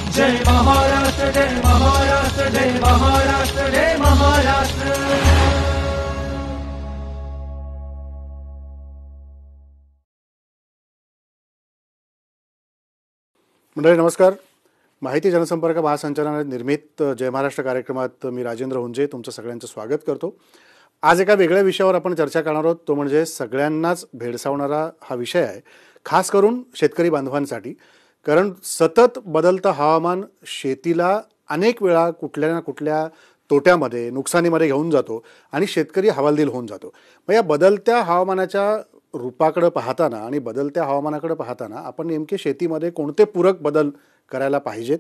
जय महाराष्ट्र, जय महाराष्ट्र, जय महाराष्ट्र, जय महाराष्ट्र. मंडळी नमस्कार. माहिती जनसंपर्क महासंचालनालय निर्मित जय महाराष्ट्र कार्यक्रमात मी राजेंद्र हुंजे तुमचं सगळ्यांचं स्वागत करतो. आज एका वेगळ्या विषयावर आपण चर्चा करणार आहोत. तो म्हणजे सगळ्यांनाच भेडसावणारा हा विषय आहे, खास करून शेतकरी बांधवांसाठी. कारण सतत बदलतं हवामान शेतीला अनेक वेळा कुठल्या ना कुठल्या तोट्यामध्ये नुकसानीमध्ये घेऊन जातो आणि शेतकरी हवालदिल होऊन जातो. मग या बदलत्या हवामानाच्या रूपाकडे पाहताना आणि बदलत्या हवामानाकडे पाहताना आपण नेमके शेतीमध्ये कोणते पूरक बदल करायला पाहिजेत,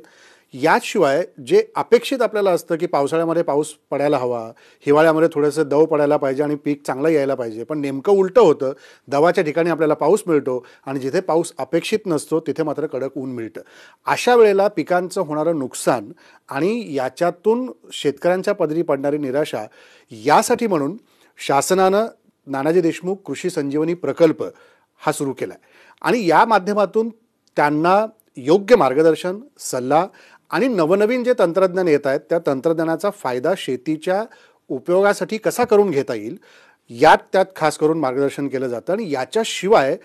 याशिवाय जे अपेक्षित आपल्याला असतं की पावसाळ्यामध्ये पाऊस पडायला हवा, हिवाळ्यामध्ये थोडंसं दव पडायला पाहिजे आणि पीक चांगलं यायला पाहिजे, पण नेमकं उलटं होतं. दवाच्या ठिकाणी आपल्याला पाऊस मिळतो आणि जिथे पाऊस अपेक्षित नसतो तिथे मात्र कडक ऊन मिळतं. अशा वेळेला पिकांचं होणारं नुकसान आणि याच्यातून शेतकऱ्यांच्या पदरी पडणारी निराशा, यासाठी म्हणून शासनानं नानाजी देशमुख कृषी संजीवनी प्रकल्प हा सुरू केला आहे आणि या माध्यमातून त्यांना योग्य मार्गदर्शन, सल्ला आणि नवनवीन जे तंत्रज्ञान येत आहेत त्या तंत्रज्ञानाचा फायदा शेतीच्या उपयोगासाठी कसा करून घेता येईल, त्यात खास करून मार्गदर्शन केलं जातं. आणि याच्याशिवाय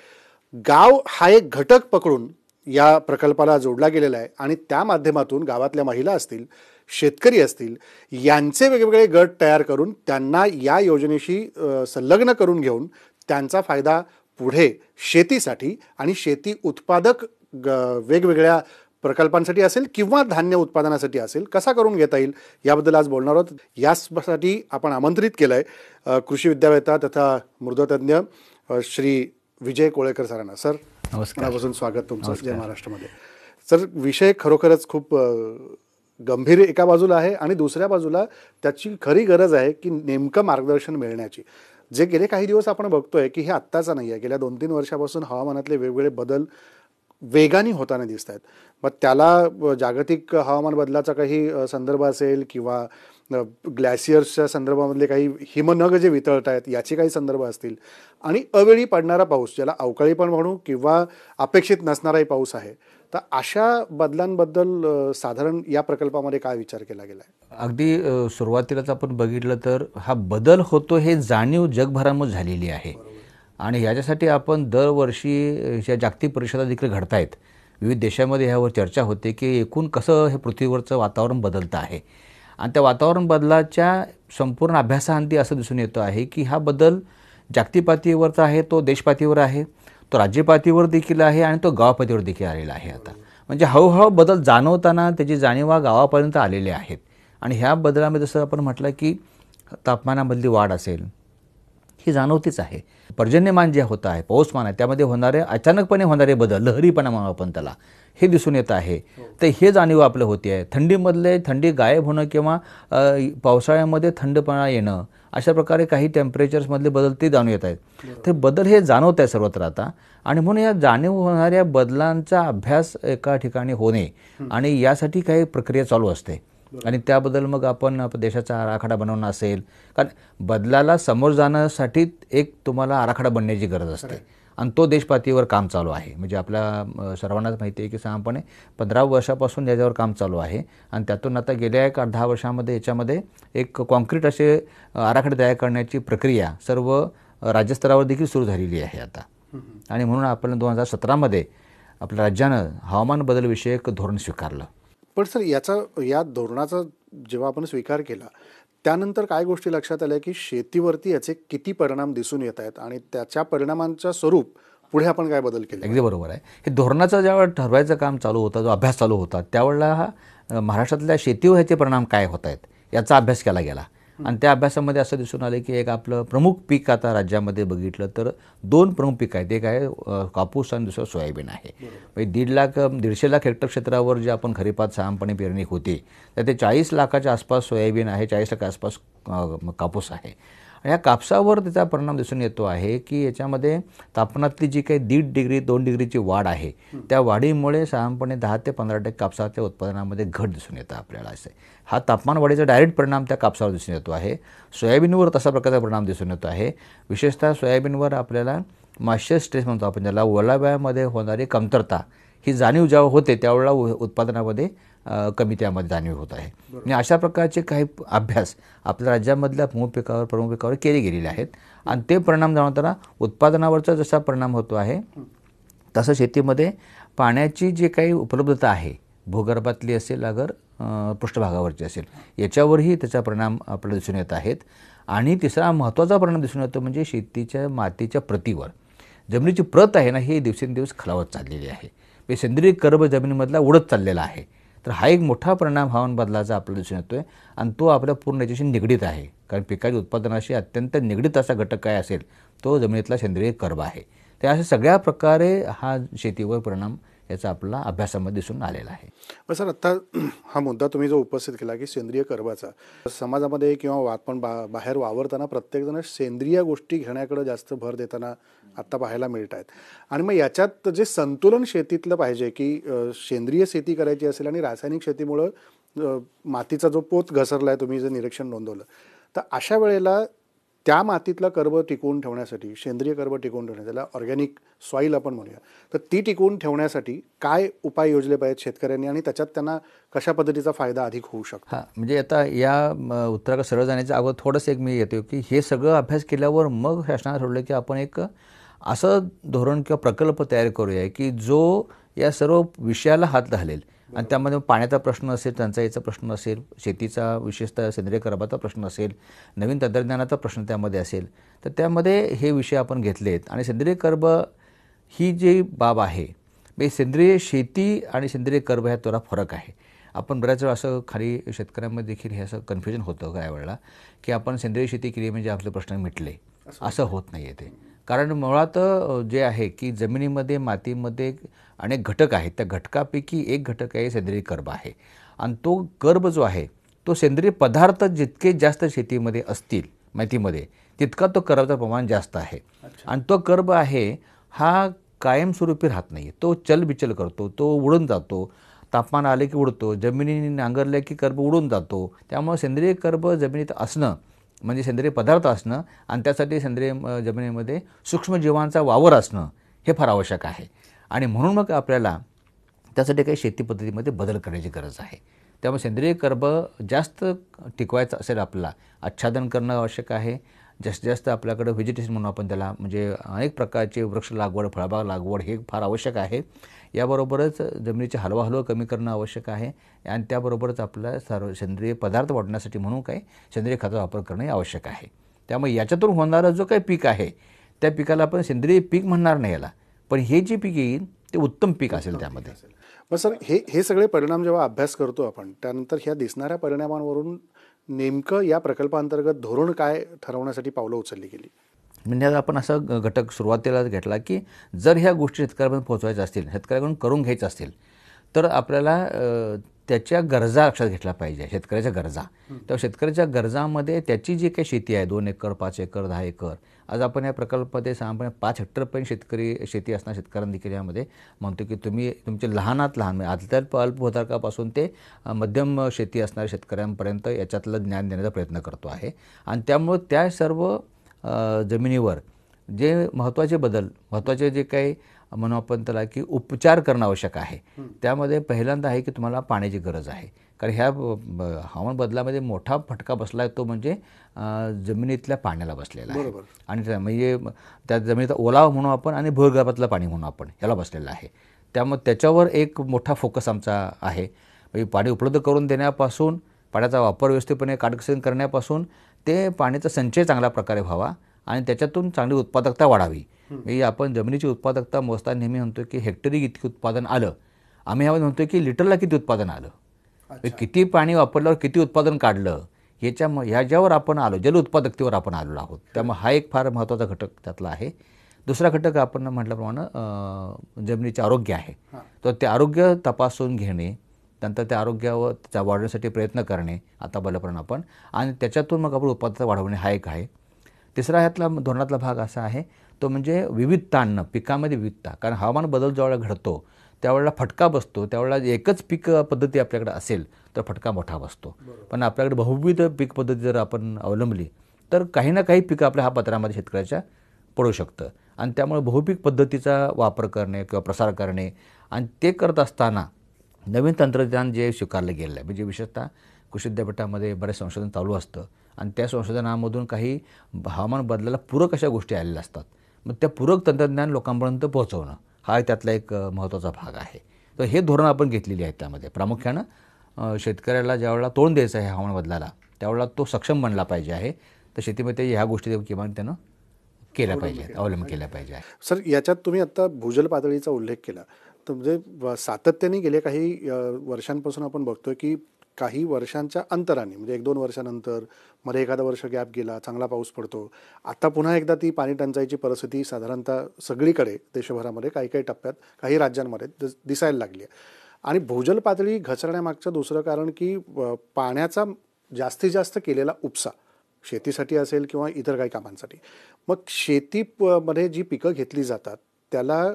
गाव हा एक घटक पकडून या प्रकल्पाला जोडला गेलेला आहे आणि त्या माध्यमातून गावातल्या महिला असतील, शेतकरी असतील, यांचे वेगवेगळे गट तयार करून त्यांना या योजनेशी संलग्न करून घेऊन त्यांचा फायदा पुढे शेतीसाठी आणि शेती उत्पादक वेगवेगळ्या प्रकल्पांसाठी असेल किंवा धान्य उत्पादनासाठी असेल कसा करून घेता येईल, याबद्दल आज बोलणार आहोत. यासाठी आपण आमंत्रित केलं आहे कृषी विद्यावेत्ता तथा मृदतज्ञ श्री विजय कोळेकर सरांना. सर नमस्कार, मनापासून स्वागत तुमचं जय महाराष्ट्रमध्ये. सर, विषय खरोखरच खूप गंभीर एका बाजूला आहे आणि दुसऱ्या बाजूला त्याची खरी गरज आहे की नेमकं मार्गदर्शन मिळण्याची. जे गेले काही दिवस आपण बघतोय की हे आत्ताचं नाही आहे, गेल्या 2-3 वर्षापासून हवामानातले वेगवेगळे बदल वेगाने होताना दिसत आहेत. मग त्याला जागतिक हवामान बदलाचा काही संदर्भ असेल किंवा ग्लॅशियर्सच्या संदर्भामधले काही हिमनग जे वितळत आहेत याचे काही संदर्भ असतील आणि अवेळी पडणारा पाऊस, ज्याला अवकाळी पण म्हणू किंवा अपेक्षित नसणाराही पाऊस आहे, तर अशा बदलांबद्दल साधारण या प्रकल्पामध्ये काय विचार केला गेला आहे? अगदी सुरुवातीलाच आपण बघितलं तर हा बदल होतो हे जाणीव जगभरामध्ये झालेली आहे आणि ह्याच्यासाठी आपण दरवर्षी ह्या जागतिक परिषदा देखील घडत आहेत. विविध देशामध्ये ह्यावर चर्चा होते की एकूण कसं हे पृथ्वीवरचं वातावरण बदलतं आहे आणि त्या वातावरण बदलाच्या संपूर्ण अभ्यासाअंती असं दिसून येतं आहे की हा बदल जागतिक पातळीवरचा आहे, तो देशपातळीवर आहे, तो राज्यपातळीवर देखील आहे आणि तो गावापातळीवर देखील आलेला आहे. आता म्हणजे हळूहळू बदल जाणवताना त्याची जाणीवा गावापर्यंत आलेले आहेत आणि ह्या बदलामध्ये जसं आपण म्हटलं की तापमानामधली वाढ असेल ही जाणवतीच आहे. पर्जन्यमान जे होतं आहे, पाऊसमान आहे, त्यामध्ये होणारे अचानकपणे होणारे बदल, लहरीपणा म्हणून आपण त्याला, हे दिसून येत आहे. तर हे जाणीव आपलं होती आहे. थंडीमधले थंडी गायब होणं किंवा पावसाळ्यामध्ये थंडपणा येणं, अशा प्रकारे काही टेम्परेचर्समधले बदल ते जाणून येत आहेत. ते बदल हे जाणवत आहे सर्वत्र आता आणि म्हणून या जाणीव होणाऱ्या बदलांचा अभ्यास एका ठिकाणी होणे आणि यासाठी काही प्रक्रिया चालू असते आणि त्याबद्दल मग आपण देशाचा आराखडा बनवणं असेल, कारण बदलाला समोर जाण्यासाठी एक तुम्हाला आराखडा बनण्याची गरज असते आणि तो देशपातळीवर काम चालू आहे. म्हणजे आपल्या सर्वांनाच माहिती आहे की साधारणपणे 15 वर्षापासून याच्यावर काम चालू आहे आणि त्यातून आता गेल्या 10 वर्षामध्ये याच्यामध्ये एक कॉन्क्रीट असे आराखडे तयार करण्याची प्रक्रिया सर्व राज्यस्तरावर देखील सुरू झालेली आहे आता. आणि म्हणून आपण 2017मध्ये आपल्या राज्यानं हवामान बदलविषयक धोरण स्वीकारलं. पण सर, या धोरणाचा जेव्हा आपण स्वीकार केला त्यानंतर काय गोष्टी लक्षात आल्या की शेतीवरती याचे किती परिणाम दिसून येत आहेत आणि त्याच्या परिणामांचं स्वरूप पुढे आपण काय बदल केले? अगदी बरोबर आहे. हे धोरणाचं जेव्हा ठरवायचं काम चालू होतं, जो अभ्यास चालू होता, त्यावेळेला हा महाराष्ट्रातल्या शेतीवर ह्याचे परिणाम काय होत आहेत याचा अभ्यास केला गेला आणि त्या अभ्यासामध्ये असं दिसून आलं की एक आपलं प्रमुख पीक आता राज्यामध्ये बघितलं तर 2 प्रमुख पीक आहेत. एक आहे कापूस आणि दुसरं सोयाबीन आहे. म्हणजे 1.5 लाख हेक्टर क्षेत्रावर जे आपण खरीपात साधारणपणे पेरणी होती तर ते 40 लाखाच्या आसपास सोयाबीन आहे, 40 लाखाच्या आसपास कापूस आहे. ह्या कापसावर त्याचा परिणाम दिसून येतो आहे की याच्यामध्ये तापमानातली जी काही 1.5 डिग्री 2 डिग्रीची वाढ आहे त्या वाढीमुळे साधारणपणे 10 ते 15% कापसाच्या उत्पादनामध्ये घट दिसून येतं आपल्याला. असे हा तापमान वाढीचा डायरेक्ट परिणाम त्या कापसावर दिसून येतो आहे. सोयाबीनवर तसा प्रकारचा परिणाम दिसून येतो आहे. विशेषतः सोयाबीनवर आपल्याला मॉइश्चर स्ट्रेस म्हणतो आपण, ज्याला ओलाव्यामध्ये होणारी कमतरता ही जाणीव जेव्हा होते त्यावेळेला उत्पादनामध्ये कमी त्यामध्ये जाणीव होत आहे. आणि अशा प्रकारचे काही अभ्यास आपल्या राज्यामधल्या प्रमुख पिकावर केले गेलेले आहेत आणि ते परिणाम जाणवताना उत्पादनावरचा जसा परिणाम होतो आहे तसं शेतीमध्ये पाण्याची जी काही उपलब्धता आहे, भूगर्भातली असेल अगर पृष्ठभागावरची असेल, याच्यावरही त्याचा परिणाम आपल्याला दिसून येत आहेत. आणि तिसरा महत्त्वाचा परिणाम दिसून येतो म्हणजे शेतीच्या मातीच्या प्रतीवर जमिनीची प्रत आहे ना, ही दिवसेंदिवस खालावत चाललेली आहे. हे सेंद्रिय कर्ब जमिनीमधला उडत चाललेला आहे. तर हा एक मोठा परिणाम हवामान बदलाचा आपल्याला दिसून येतो आहे आणि तो आपल्या पूर्ण याच्याशी निगडीत आहे. कारण पिकाच्या उत्पादनाशी अत्यंत निगडीत असा घटक काय असेल तो जमिनीतला सेंद्रिय कर्ब आहे. त्या अशा सगळ्या प्रकारे हा शेतीवर परिणाम याचा आपला अभ्यासामध्ये दिसून आलेला आहे. पण सर, आत्ता हा मुद्दा तुम्ही जो उपस्थित केला की सेंद्रिय कर्बाचा, समाजामध्ये किंवा आपण बाहेर वावरताना प्रत्येकजण सेंद्रिय गोष्टी घेण्याकडे जास्त भर देताना आत्ता पाहायला मिळत आहेत. आणि मग याच्यात जे संतुलन शेतीतलं पाहिजे की सेंद्रिय शेती करायची असेल आणि रासायनिक शेतीमुळं मातीचा जो पोत घसरला आहे, तुम्ही जे निरीक्षण नोंदवलं, तर अशा वेळेला त्या मातीतला कर्ब टिकवून ठेवण्यासाठी, सेंद्रिय कर्ब टिकवून ठेवण्यासाठी, त्याला ऑर्गॅनिक सॉईल आपण म्हणूया, तर ती टिकवून ठेवण्यासाठी काय उपाय योजले पाहिजेत शेतकऱ्यांनी आणि त्याच्यात त्यांना कशा पद्धतीचा फायदा अधिक होऊ शकतो? म्हणजे आता या उत्तराकडे सरळ जाण्याच्या अगोदर थोडंसं एक मी येतो की हे सगळं अभ्यास केल्यावर मग शासनाने ठरवलं की आपण एक असं धोरण किंवा प्रकल्प तयार करूया की जो या सर्व विषयाला हात घालेल. आणि त्यामध्ये पाण्याचा प्रश्न असेल, टंचाईचा प्रश्न असेल, शेतीचा विशेषतः सेंद्रिय कर्बाचा प्रश्न असेल, नवीन तंत्रज्ञानाचा प्रश्न त्यामध्ये असेल, तर त्यामध्ये हे विषय आपण घेतलेत. आणि सेंद्रिय कर्ब ही जी बाब आहे, सेंद्रिय शेती आणि सेंद्रिय कर्ब ह्यात थोडा फरक आहे. आपण बऱ्याच वेळा असं खाली शेतकऱ्यांमध्ये देखील हे असं कन्फ्युजन होतं काही वेळेला की आपण सेंद्रिय शेती केली म्हणजे आपले प्रश्न मिटले. असं होत नाही आहे ते. कारण मुळात जे आहे की जमिनीमध्ये, मातीमध्ये अनेक घटक आहेत. त्या घटकापैकी एक घटक आहे सेंद्रिय कर्ब आहे. आणि तो कर्ब जो आहे तो सेंद्रिय पदार्थ जितके जास्त शेतीमध्ये असतील, मातीमध्ये, तितका तो कर्बाचं प्रमाण जास्त आहे. आणि तो कर्ब आहे हा कायमस्वरूपी राहत नाही. तो चलबिचल करतो, तो उडून जातो. तापमान आले की उडतो, जमिनीने नांगरले की कर्ब उडून जातो. त्यामुळे सेंद्रिय कर्ब जमिनीत असणं म्हणजे सेंद्रिय पदार्थ असणं आणि त्यासाठी सेंद्रिय जमिनीमध्ये सूक्ष्मजीवांचा वावर असणं हे फार आवश्यक आहे. आणि म्हणून मग आपल्याला त्यासाठी काही शेती पद्धतीमध्ये बदल करण्याची गरज आहे. त्यामुळे सेंद्रिय कर्ब जास्त टिकवायचं असेल आपल्याला आच्छादन करणं आवश्यक आहे. जास्तीत जास्त आपल्याकडं व्हेजिटेशन म्हणून आपण त्याला म्हणजे अनेक प्रकारचे वृक्ष लागवड, फळबाग लागवड हे फार आवश्यक आहे. याबरोबरच जमिनीचे हलवा कमी करणं आवश्यक आहे. आणि त्याबरोबरच आपल्याला सर्व सेंद्रिय पदार्थ वाढण्यासाठी म्हणून काही सेंद्रिय खताचा वापर करणं आवश्यक आहे. त्यामुळे याच्यातून होणारं जो काही पीक आहे त्या पिकाला आपण सेंद्रिय पीक म्हणणार नाही याला, पण हे जे पीक येईल ते उत्तम पीक असेल त्यामध्ये. मग सर, हे सगळे परिणाम जेव्हा अभ्यास करतो आपण, त्यानंतर ह्या दिसणाऱ्या परिणामांवरून नेमकं या प्रकल्पांतर्गत धोरण काय ठरवण्यासाठी पावलं उचलली गेली? म्हणजे आपण असा घटक सुरुवातीलाच घेतला की जर ह्या गोष्टी शेतकऱ्यापर्यंत पोहोचवायच्या असतील, शेतकऱ्याकडून करून घ्यायचं असतील, तर आपल्याला त्याच्या गरजा लक्षात घेतल्या पाहिजे, शेतकऱ्याच्या गरजा. तर शेतकऱ्याच्या गरजामध्ये त्याची जी काही शेती आहे, 2 एकर, 5 एकर, 10 एकर, आज आपण या प्रकल्पामध्ये साधारणपणे 5 हेक्टरपर्यंत शेती असणाऱ्या शेतकऱ्यांना देखील यामध्ये म्हणतो की तुम्ही तुमचे लहानात लहान म्हणजे अल्पभूधारकापासून ते मध्यम शेती असणाऱ्या शेतकऱ्यांपर्यंत याच्यातलं ज्ञान देण्याचा प्रयत्न करतो आहे. आणि त्यामुळं त्या सर्व जमिनीवर जे महत्त्वाचे जे काही म्हणून आपण त्याला की उपचार करणं आवश्यक आहे. त्यामध्ये पहिल्यांदा आहे की तुम्हाला पाण्याची गरज आहे. कारण ह्या हवामान बदलामध्ये मोठा फटका बसला आहे तो म्हणजे जमिनीतल्या पाण्याला बसलेला आहे. आणि म्हणजे त्या जमिनीचा ओलावा म्हणून आपण आणि भूगर्भातलं पाणी म्हणून आपण ह्याला बसलेलं आहे. त्यामुळे त्याच्यावर एक मोठा फोकस आमचा आहे. म्हणजे पाणी उपलब्ध करून देण्यापासून, पाण्याचा वापर व्यवस्थितपणे काटकसर करण्यापासून ते पाण्याचा संचय चांगल्या प्रकारे व्हावा आणि त्याच्यातून चांगली उत्पादकता वाढावी. म्हणजे आपण जमिनीची उत्पादकता मोजताना नेहमी म्हणतो की हेक्टरी किती उत्पादन आलं, आम्ही यामध्ये म्हणतो की लिटरला किती उत्पादन आलं, किती पाणी वापरल्यावर किती उत्पादन काढलं, ह्याच्यावर आपण आलो, जल उत्पादकतेवर आपण आलेलो आहोत. त्यामुळे हा एक फार महत्त्वाचा घटक त्यातला आहे. दुसरा घटक आपण म्हटल्याप्रमाणे जमिनीचे आरोग्य आहे. तर ते आरोग्य तपासून घेणे, नंतर त्या आरोग्यावर त्या वाढवण्यासाठी प्रयत्न करणे आता बोलल्याप्रमाणे आपण, आणि त्याच्यातून मग आपण उत्पादकता वाढवणे हा एक आहे. तिसरा ह्यातला धोरणातला भाग असा आहे तो म्हणजे विविधता आणणं, पिकामध्ये विविधता. कारण हवामान बदल ज्यावेळेला घडतो त्यावेळेला फटका बसतो, त्यावेळेला एकच पीक पद्धती आपल्याकडे असेल तर फटका मोठा बसतो. पण आपल्याकडे बहुविध पीक पद्धती जर आपण अवलंबली तर काही ना काही पिकं आपल्या हा पत्रामध्ये शेतकऱ्याच्या पडू शकतं. आणि त्यामुळे बहुपीक पद्धतीचा वापर करणे किंवा प्रसार करणे, आणि ते करत असताना नवीन तंत्रज्ञान जे स्वीकारलं गेलं आहे, म्हणजे विशेषतः कृषी विद्यापीठामध्ये बरेच संशोधन चालू असतं आणि त्या संशोधनामधून काही हवामान बदलाला पूरक अशा गोष्टी आलेल्या असतात. मग त्या पूरक तंत्रज्ञान लोकांपर्यंत पोहोचवणं हा त्यातला एक महत्त्वाचा भाग आहे. तर हे धोरण आपण घेतलेली आहेत. त्यामध्ये प्रामुख्यानं शेतकऱ्याला ज्यावेळेला तोंड द्यायचं आहे हवामान बदलाला, त्यावेळेला तो सक्षम बनला पाहिजे आहे. तर शेतीमध्ये ह्या गोष्टी किमान त्यानं केल्या पाहिजेत, अवलंब केल्या पाहिजे. सर, याच्यात तुम्ही आत्ता भूजल पातळीचा उल्लेख केला, तर म्हणजे सातत्याने गेले काही वर्षांपासून आपण बघतोय की काही वर्षांच्या अंतराने, म्हणजे 1-2 वर्षानंतर मध्ये एखादा वर्ष गॅप गेला, चांगला पाऊस पडतो, आता पुन्हा एकदा ती पाणी टंचाईची परिस्थिती साधारणतः सगळीकडे देशभरामध्ये काही काही टप्प्यात काही राज्यांमध्ये दिसायला लागली आहे. आणि भूजल पातळी घसरण्यामागचं दुसरं कारण की पाण्याचा जास्तीत जास्त केलेला उपसा, शेतीसाठी असेल किंवा इतर काही कामांसाठी. मग मध्ये जी पिकं घेतली जातात त्याला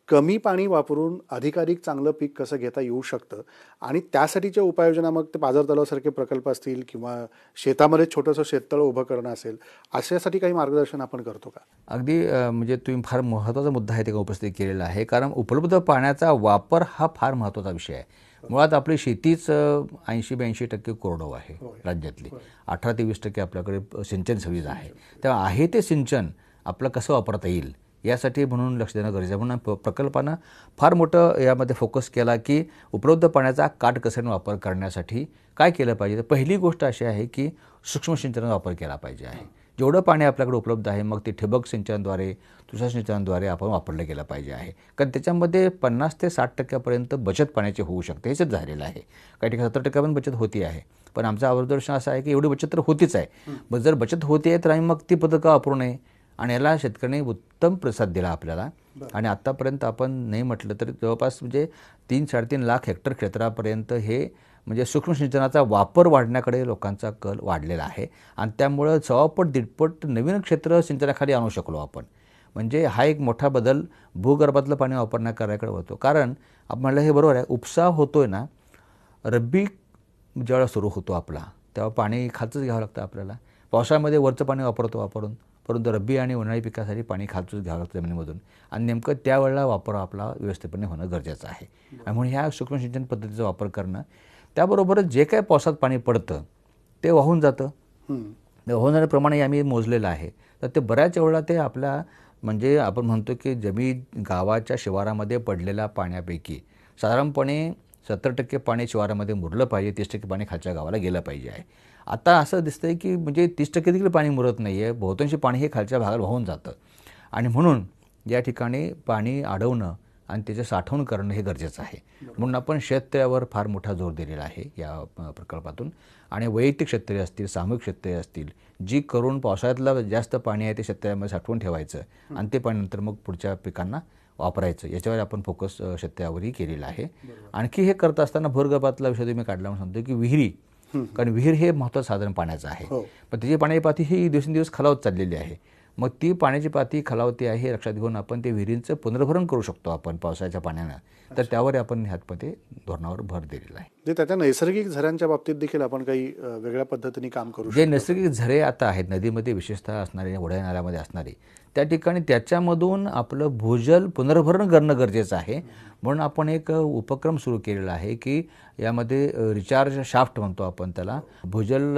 कमी पाणी वापरून अधिकाधिक चांगलं पीक कसं घेता येऊ शकतं, आणि त्यासाठीच्या उपाययोजना, मग ते पाझर तलावासारखे प्रकल्प असतील किंवा शेतामध्ये छोटंसं शेततळ उभं करणं असेल, अशासाठी काही मार्गदर्शन आपण करतो का? अगदी म्हणजे तुम्ही फार महत्त्वाचा मुद्दा आहे ते उपस्थित केलेला आहे. कारण उपलब्ध पाण्याचा वापर हा फार महत्त्वाचा विषय आहे. मुळात आपली शेतीच 80-82% कोरडवाहू आहे राज्यातली. 18 ते 20% आपल्याकडे सिंचन सुविधा आहे. तेव्हा आहे ते सिंचन आपलं कसं वापरता येईल यासाठी म्हणून लक्ष देणं गरजेचं आहे. म्हणून प्रकल्पानं फार मोठं यामध्ये फोकस केला की उपलब्ध पाण्याचा काटकसरीने वापर करण्यासाठी काय केलं पाहिजे. तर पहिली गोष्ट अशी आहे की सूक्ष्म सिंचनाचा वापर केला पाहिजे आहे. जेवढं पाणी आपल्याकडे उपलब्ध आहे मग ते ठिबक सिंचनाद्वारे, तुषार सिंचनाद्वारे आपण वापरलं गेलं पाहिजे आहे. कारण त्याच्यामध्ये 50 ते 60% बचत पाण्याची होऊ शकते. हेच झालेलं आहे. काही ठिकाणी 70% पण बचत होती आहे. पण आमचं आवर्तदर्शन असं आहे की एवढी बचत तर होतीच आहे. मग जर बचत होती आहे तर आम्ही मग ती पद्धत का वापरू नये, आणि याला शेतकऱ्यांनी उत्तम प्रतिसाद दिला आपल्याला. आणि आत्तापर्यंत आपण नाही म्हटलं तरी जवळपास म्हणजे 3-3.5 लाख हेक्टर क्षेत्रापर्यंत हे म्हणजे सूक्ष्म सिंचनाचा वापर वाढण्याकडे लोकांचा कल वाढलेला आहे. आणि त्यामुळं 100-150 नवीन क्षेत्र सिंचनाखाली आणू शकलो आपण. म्हणजे हा एक मोठा बदल भूगर्भातलं पाणी वापरण्याकडे होतो. कारण आपण म्हणलं हे बरोबर आहे, उपसा होतोय ना, रब्बी ज्यावेळेला सुरू होतो आपला तेव्हा पाणी खालचंच घ्यावं लागतं आपल्याला. पावसाळ्यामध्ये वरचं पाणी वापरून, परंतु रब्बी आणि उन्हाळी पिकासाठी पाणी खालचंच घ्यावं लागतं जमिनीमधून. आणि नेमकं त्यावेळेला वापर आपला व्यवस्थितपणे होणं गरजेचं आहे. आणि म्हणून ह्या सूक्ष्म सिंचन पद्धतीचा वापर करणं, त्याबरोबरच जे काय पावसात पाणी पडतं ते वाहून जातं. वाहून जाण्याप्रमाणे आम्ही मोजलेलं आहे. तर ते बऱ्याच वेळेला ते आपल्या म्हणजे आपण म्हणतो की गावाच्या शिवारामध्ये पडलेल्या पाण्यापैकी साधारणपणे 70% पाणी शिवारामध्ये मुरलं पाहिजे, 30% पाणी खालच्या गावाला गेलं पाहिजे आहे. आता असं दिसतंय की म्हणजे 30% देखील पाणी मुरत नाही आहे. बहुतांशी पाणी हे खालच्या भागाला वाहून जातं. आणि म्हणून या ठिकाणी पाणी अडवणं आणि त्याचे साठवण करणं हे गरजेचं आहे. म्हणून आपण शेततळ्यावर फार मोठा जोर दिलेला आहे या प्रकल्पातून. आणि वैयक्तिक शेततळे असतील, सामूहिक शेततळे असतील, जी करून पावसाळ्यातलं जास्त पाणी आहे ते शेततळ्यामध्ये साठवून ठेवायचं आणि ते पाणी नंतर मग पुढच्या पिकांना वापरायचं, याच्यावर आपण फोकस शेततळ्यावरही केलेला आहे. आणखी हे करत असताना भूगर्भातला विषय तुम्ही काढला म्हणून सांगतो की विहिरी, कारण विहीर हे महत्त्वाचं साधन पाण्याचं आहे. पण त्याची पाण्याची पातळी ही दिवसेंदिवस खालावत चाललेली आहे. मग ती पाण्याची पातळी खालावती आहे हे लक्षात घेऊन आपण ते विहिरींचं पुनर्भरण करू शकतो आपण पावसाच्या पाण्यानं. तर त्यावर आपण ह्यामध्ये धोरणावर भर दिलेला आहे. म्हणजे त्याच्या नैसर्गिक झऱ्यांच्या बाबतीत देखील आपण काही वेगळ्या पद्धतीने काम करू शकतो. जे नैसर्गिक झरे आता आहेत नदीमध्ये, विशेषतः असणारे, ओढ्या नाल्यामध्ये असणारे, त्या ठिकाणी त्याच्यामधून आपलं भूजल पुनर्भरण करणं गरजेचं आहे. म्हणून आपण एक उपक्रम सुरू केलेला आहे की यामध्ये रिचार्ज शाफ्ट म्हणतो आपण त्याला, भूजल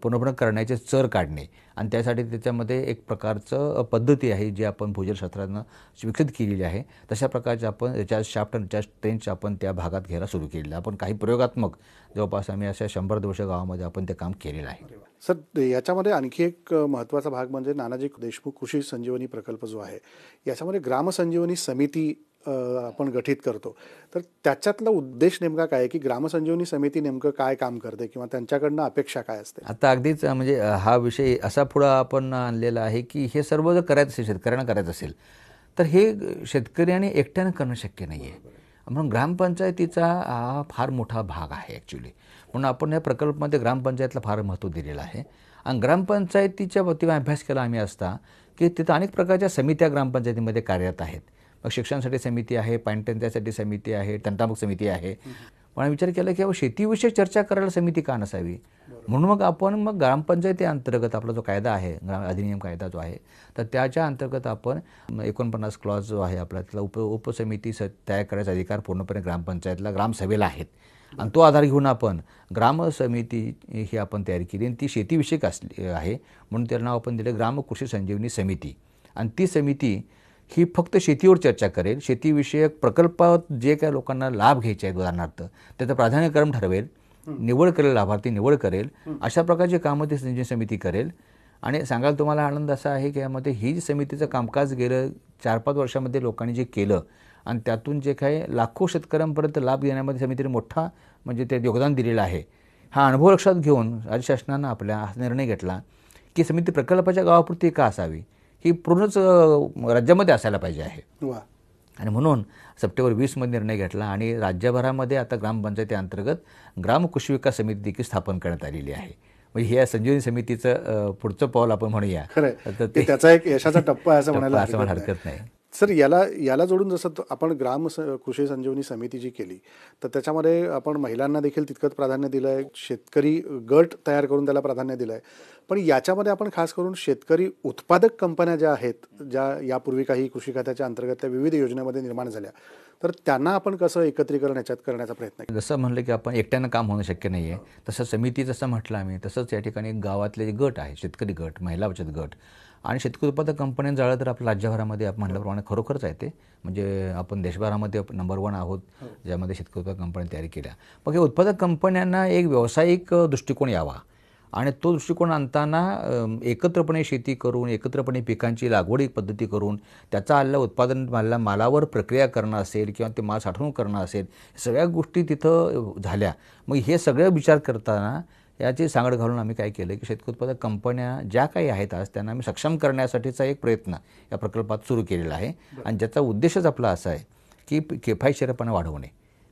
पुनर्भरण करण्याचे चर काढणे. आणि त्यासाठी त्याच्यामध्ये एक प्रकारचं पद्धती आहे जी आपण भूजलशास्त्रानं विकसित केलेली आहे. तशा प्रकारचे आपण रिचार्ज शाफ्ट आणि रिचार्ज ट्रेंच आपण त्या भागात घ्यायला सुरू केलेलं आहे. आपण काही प्रयोगात्मक जवळपास आम्ही अशा 100-200 गावामध्ये आपण ते काम केलेलं आहे. सर, याच्यामध्ये आणखी एक महत्त्वाचा भाग म्हणजे नानाजी देशमुख कृषी संजीवनी प्रकल्प जो आहे, याच्यामध्ये ग्रामसंजीवनी समिती आपण गठीत करतो. तर त्याच्यातला उद्देश नेमका काय आहे की ग्रामसंजीवनी समिती नेमकं काय काम करते किंवा त्यांच्याकडनं अपेक्षा काय असते? आता अगदीच म्हणजे हा विषय असा पुढं आपण आणलेला आहे की हे सर्व जर करायचं असेल, शेतकऱ्यांना करायचं असेल, तर हे शेतकऱ्यांनी एकट्यानं करणं शक्य नाही आहे. म्हणून ग्रामपंचायतीचा हा फार मोठा भाग आहे ॲक्च्युली. म्हणून आपण या प्रकल्पामध्ये ग्रामपंचायतला फार महत्त्व दिलेलं आहे. आणि ग्रामपंचायतीच्या वतीने अभ्यास केला आम्ही असता की तिथं अनेक प्रकारच्या समित्या ग्रामपंचायतीमध्ये कार्यरत आहेत. मग शिक्षणासाठी समिती आहे, पाणी टंचाईसाठी समिती आहे, तंटामुक्त समिती आहे. पण विचार केला की शेतीविषयक चर्चा करायला समिती का नसावी. म्हणून मग आपण ग्रामपंचायती अंतर्गत आपला जो कायदा आहे, अधिनियम कायदा जो आहे, तर त्याच्या अंतर्गत आपण 49 क्लॉज जो आहे आपला, त्याला उपसमिती तयार करायचा अधिकार पूर्णपणे ग्रामपंचायतला, ग्रामसभेला आहेत. आणि तो आधार घेऊन आपण ग्रामसमिती ही आपण तयार केली आणि ती शेतीविषयक असली आहे. म्हणून त्याला नाव आपण दिलं ग्राम कृषी संजीवनी समिती. आणि ती समिती ही फक्त शेतीवर चर्चा करेल, शेतीविषयक प्रकल्पात जे काही लोकांना लाभ घ्यायचे आहेत उदाहरणार्थ त्याचा प्राधान्यक्रम ठरवेल, निवड करेल, लाभार्थी निवड करेल, अशा प्रकारची कामं ती संजीवनी समिती करेल. आणि सांगायला तुम्हाला आनंद असा आहे की यामध्ये ही जी समितीचं कामकाज गेलं 4-5 वर्षामध्ये लोकांनी जे केलं आणि त्यातून जे काही लाखो शेतकऱ्यांपर्यंत लाभ देण्यामध्ये समितीने मोठा म्हणजे ते योगदान दिलेलं आहे. हा अनुभव लक्षात घेऊन राज्य शासनानं आपल्या निर्णय घेतला की समिती प्रकल्पाच्या गावापुरती का असावी, ही पूर्णच राज्यामध्ये असायला पाहिजे आहे. आणि म्हणून सप्टेंबर 20मध्ये निर्णय घेतला आणि राज्यभरामध्ये आता ग्रामपंचायती अंतर्गत ग्राम कृषी विकास समिती देखील स्थापन करण्यात आलेली आहे. म्हणजे या संजीवनी समितीचं पुढचं पाऊल आपण म्हणूया, तर त्याचा एक यशाचा टप्पा आहे असं म्हणायला हरकत नाही. सर, याला जोडून जसं आपण कृषी संजीवनी समिती जी केली तर त्याच्यामध्ये आपण महिलांना देखील तितकंच प्राधान्य दिलं आहे, शेतकरी गट तयार करून त्याला प्राधान्य दिलं आहे. पण याच्यामध्ये आपण खास करून शेतकरी उत्पादक कंपन्या ज्या आहेत, ज्या यापूर्वी काही कृषी खात्याच्या अंतर्गत त्या विविध योजनेमध्ये निर्माण झाल्या, तर त्यांना आपण कसं एकत्रीकरण याच्यात करण्याचा प्रयत्न केला. जसं म्हणलं की आपण एकट्यानं काम होणं शक्य नाही आहे, तसं समिती जसं म्हटलं आम्ही तसंच या ठिकाणी गावातले जे गट आहे, शेतकरी गट, महिला बचत गट आणि शेतकरी उत्पादक कंपन्या जाळं तर आपल्या राज्यभरामध्ये आपण म्हटल्याप्रमाणे खरोखरच आहे ते. म्हणजे आपण देशभरामध्ये नंबर 1 आहोत ज्यामध्ये शेतकरी उत्पादक कंपन्या तयारी केल्या. मग हे उत्पादक कंपन्यांना एक व्यावसायिक दृष्टिकोन यावा आणि तो दृष्टिकोन आणताना एकत्रपणे शेती करून, एकत्रपणे पिकांची लागवड पद्धती करून त्याचा आलेला उत्पादन मालावर प्रक्रिया करणं असेल किंवा ते माल साठवणूक करणं असेल, सगळ्या गोष्टी तिथं झाल्या. मग हे सगळं विचार करताना याची सांगड घालून आम्ही काय केलं की शेतकरी उत्पादक कंपन्या ज्या काही आहेत आज त्यांना आम्ही सक्षम करण्यासाठीचा एक प्रयत्न या प्रकल्पात सुरू केलेला आहे. आणि ज्याचा उद्देशच आपला असा आहे की किफायतशीरपणा वाढवणे.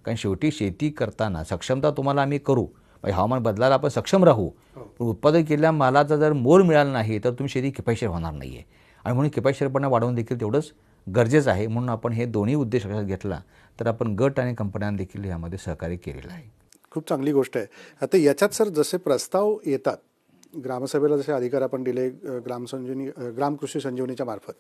कारण शेवटी शेती करताना सक्षमता तुम्हाला आम्ही करू, हवामान बदलाला आपण सक्षम राहू, पण उत्पादन केलेल्या मालाचा जर मोल मिळाला नाही तर तुम्ही शेती किफायतशीर होणार नाही आहे. आणि म्हणून किफायतशीरपणा वाढवून देखील तेवढंच गरजेचं आहे. म्हणून आपण हे दोन्ही उद्देश लक्षात घेतला तर आपण गट आणि कंपन्यांना देखील यामध्ये सहकार्य केलेलं आहे. खूप चांगली गोष्ट आहे. आता याच्यात सर जसे प्रस्ताव येतात ग्रामसभेला, जसे अधिकार आपण दिले ग्राम कृषी संजीवनीच्या मार्फत,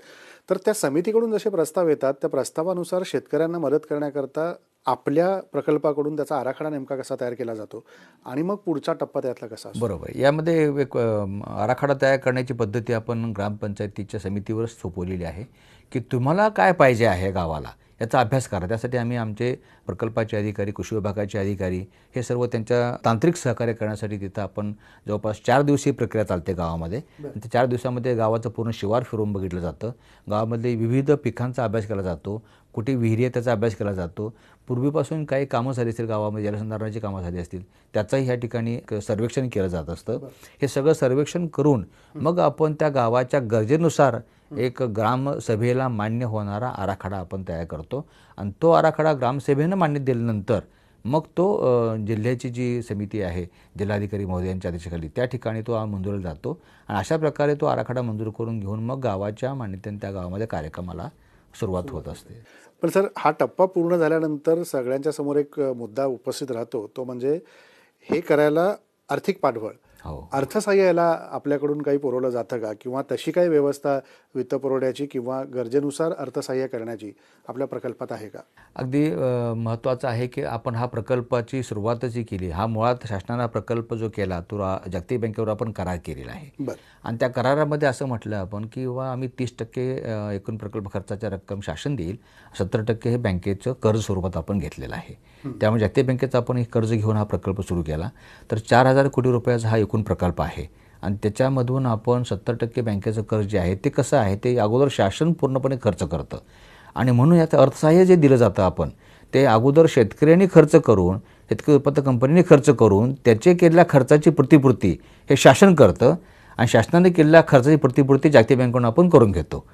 तर त्या समितीकडून जसे प्रस्ताव येतात त्या प्रस्तावानुसार शेतकऱ्यांना मदत करण्याकरता आपल्या प्रकल्पाकडून त्याचा आराखडा नेमका कसा तयार केला जातो आणि मग पुढचा टप्पा त्यातला कसा असतो. बरोबर. यामध्ये एक आराखडा तयार करण्याची पद्धती आपण ग्रामपंचायतीच्या समितीवरच सोपवलेली आहे की तुम्हाला काय पाहिजे आहे गावाला याचा अभ्यास करा. त्यासाठी आम्ही आमचे प्रकल्पाचे अधिकारी, कृषी विभागाचे अधिकारी हे सर्व त्यांच्या तांत्रिक सहकार्य करण्यासाठी तिथं आपण जवळपास 4 दिवसीय प्रक्रिया चालते गावामध्ये. त्या 4 दिवसामध्ये गावाचं पूर्ण शिवार फिरून बघितलं जातं. गावामधले विविध पिकांचा अभ्यास केला जातो, कुठे विहिरी आहे त्याचा अभ्यास केला जातो. पूर्वीपासून काही कामं झाली असतील गावामध्ये, जलसंधारणाची कामं झाली असतील त्याचाही ह्या ठिकाणी सर्वेक्षण केलं जात असतं. हे सगळं सर्वेक्षण करून मग आपण त्या गावाच्या गरजेनुसार एक ग्रामसभेला मान्य होणारा आराखडा आपण तयार करतो. आणि तो आराखडा ग्रामसभेनं मान्य दिल्यानंतर मग तो जिल्ह्याची जी समिती आहे जिल्हाधिकारी महोदयांच्या आदेशाखाली त्या ठिकाणी तो मंजूर जातो. आणि अशा प्रकारे तो आराखडा मंजूर करून घेऊन मग गावाच्या मान्यतेने त्या गावामध्ये कार्यक्रमाला सुरुवात होत असते. पण सर, हा टप्पा पूर्ण झाल्यानंतर सगळ्यांच्या समोर एक मुद्दा उपस्थित राहतो, तो म्हणजे हे करायला आर्थिक पाठबळ, अर्थसहाय्य याला आपल्याकडून काही पुरवलं जातं का, किंवा तशी काही व्यवस्था वित्तपुरवठ्याची किंवा गरजेनुसार अर्थसहाय्य करण्याची आपल्या प्रकल्पात आहे का? अगदी महत्त्वाचं आहे की आपण हा प्रकल्पाची सुरुवातच जी केली, हा मुळात शासनाने प्रकल्प जो केला तो जागतिक बँकेवर आपण करार केलेला आहे. आणि त्या करारामध्ये असं म्हटलं आपण की आम्ही 30% एकूण प्रकल्प खर्चाच्या रक्कम शासन देईल, 70% हे बँकेचं कर्ज स्वरूपात आपण घेतलेलं आहे. त्यामुळे जागतिक बँकेचं आपण हे कर्ज घेऊन हा प्रकल्प सुरू केला. तर 4,000 कोटी रुपयाचा हा एकूण प्रकल्प आहे. आणि त्याच्यामधून आपण 70% बँकेचं कर्ज जे आहे ते कसं आहे ते अगोदर शासन पूर्णपणे खर्च करतं. आणि म्हणून याचं अर्थसहाय्य जे दिलं जातं आपण ते अगोदर शेतकऱ्यांनी खर्च करून, शेतकरी उत्पादक कंपनीने खर्च करून त्याचे केलेल्या खर्चाची प्रतिपूर्ती हे शासन करतं आणि शासनाने केलेल्या खर्चाची प्रतिपूर्ती जागतिक बँकेकडून आपण करून घेतो.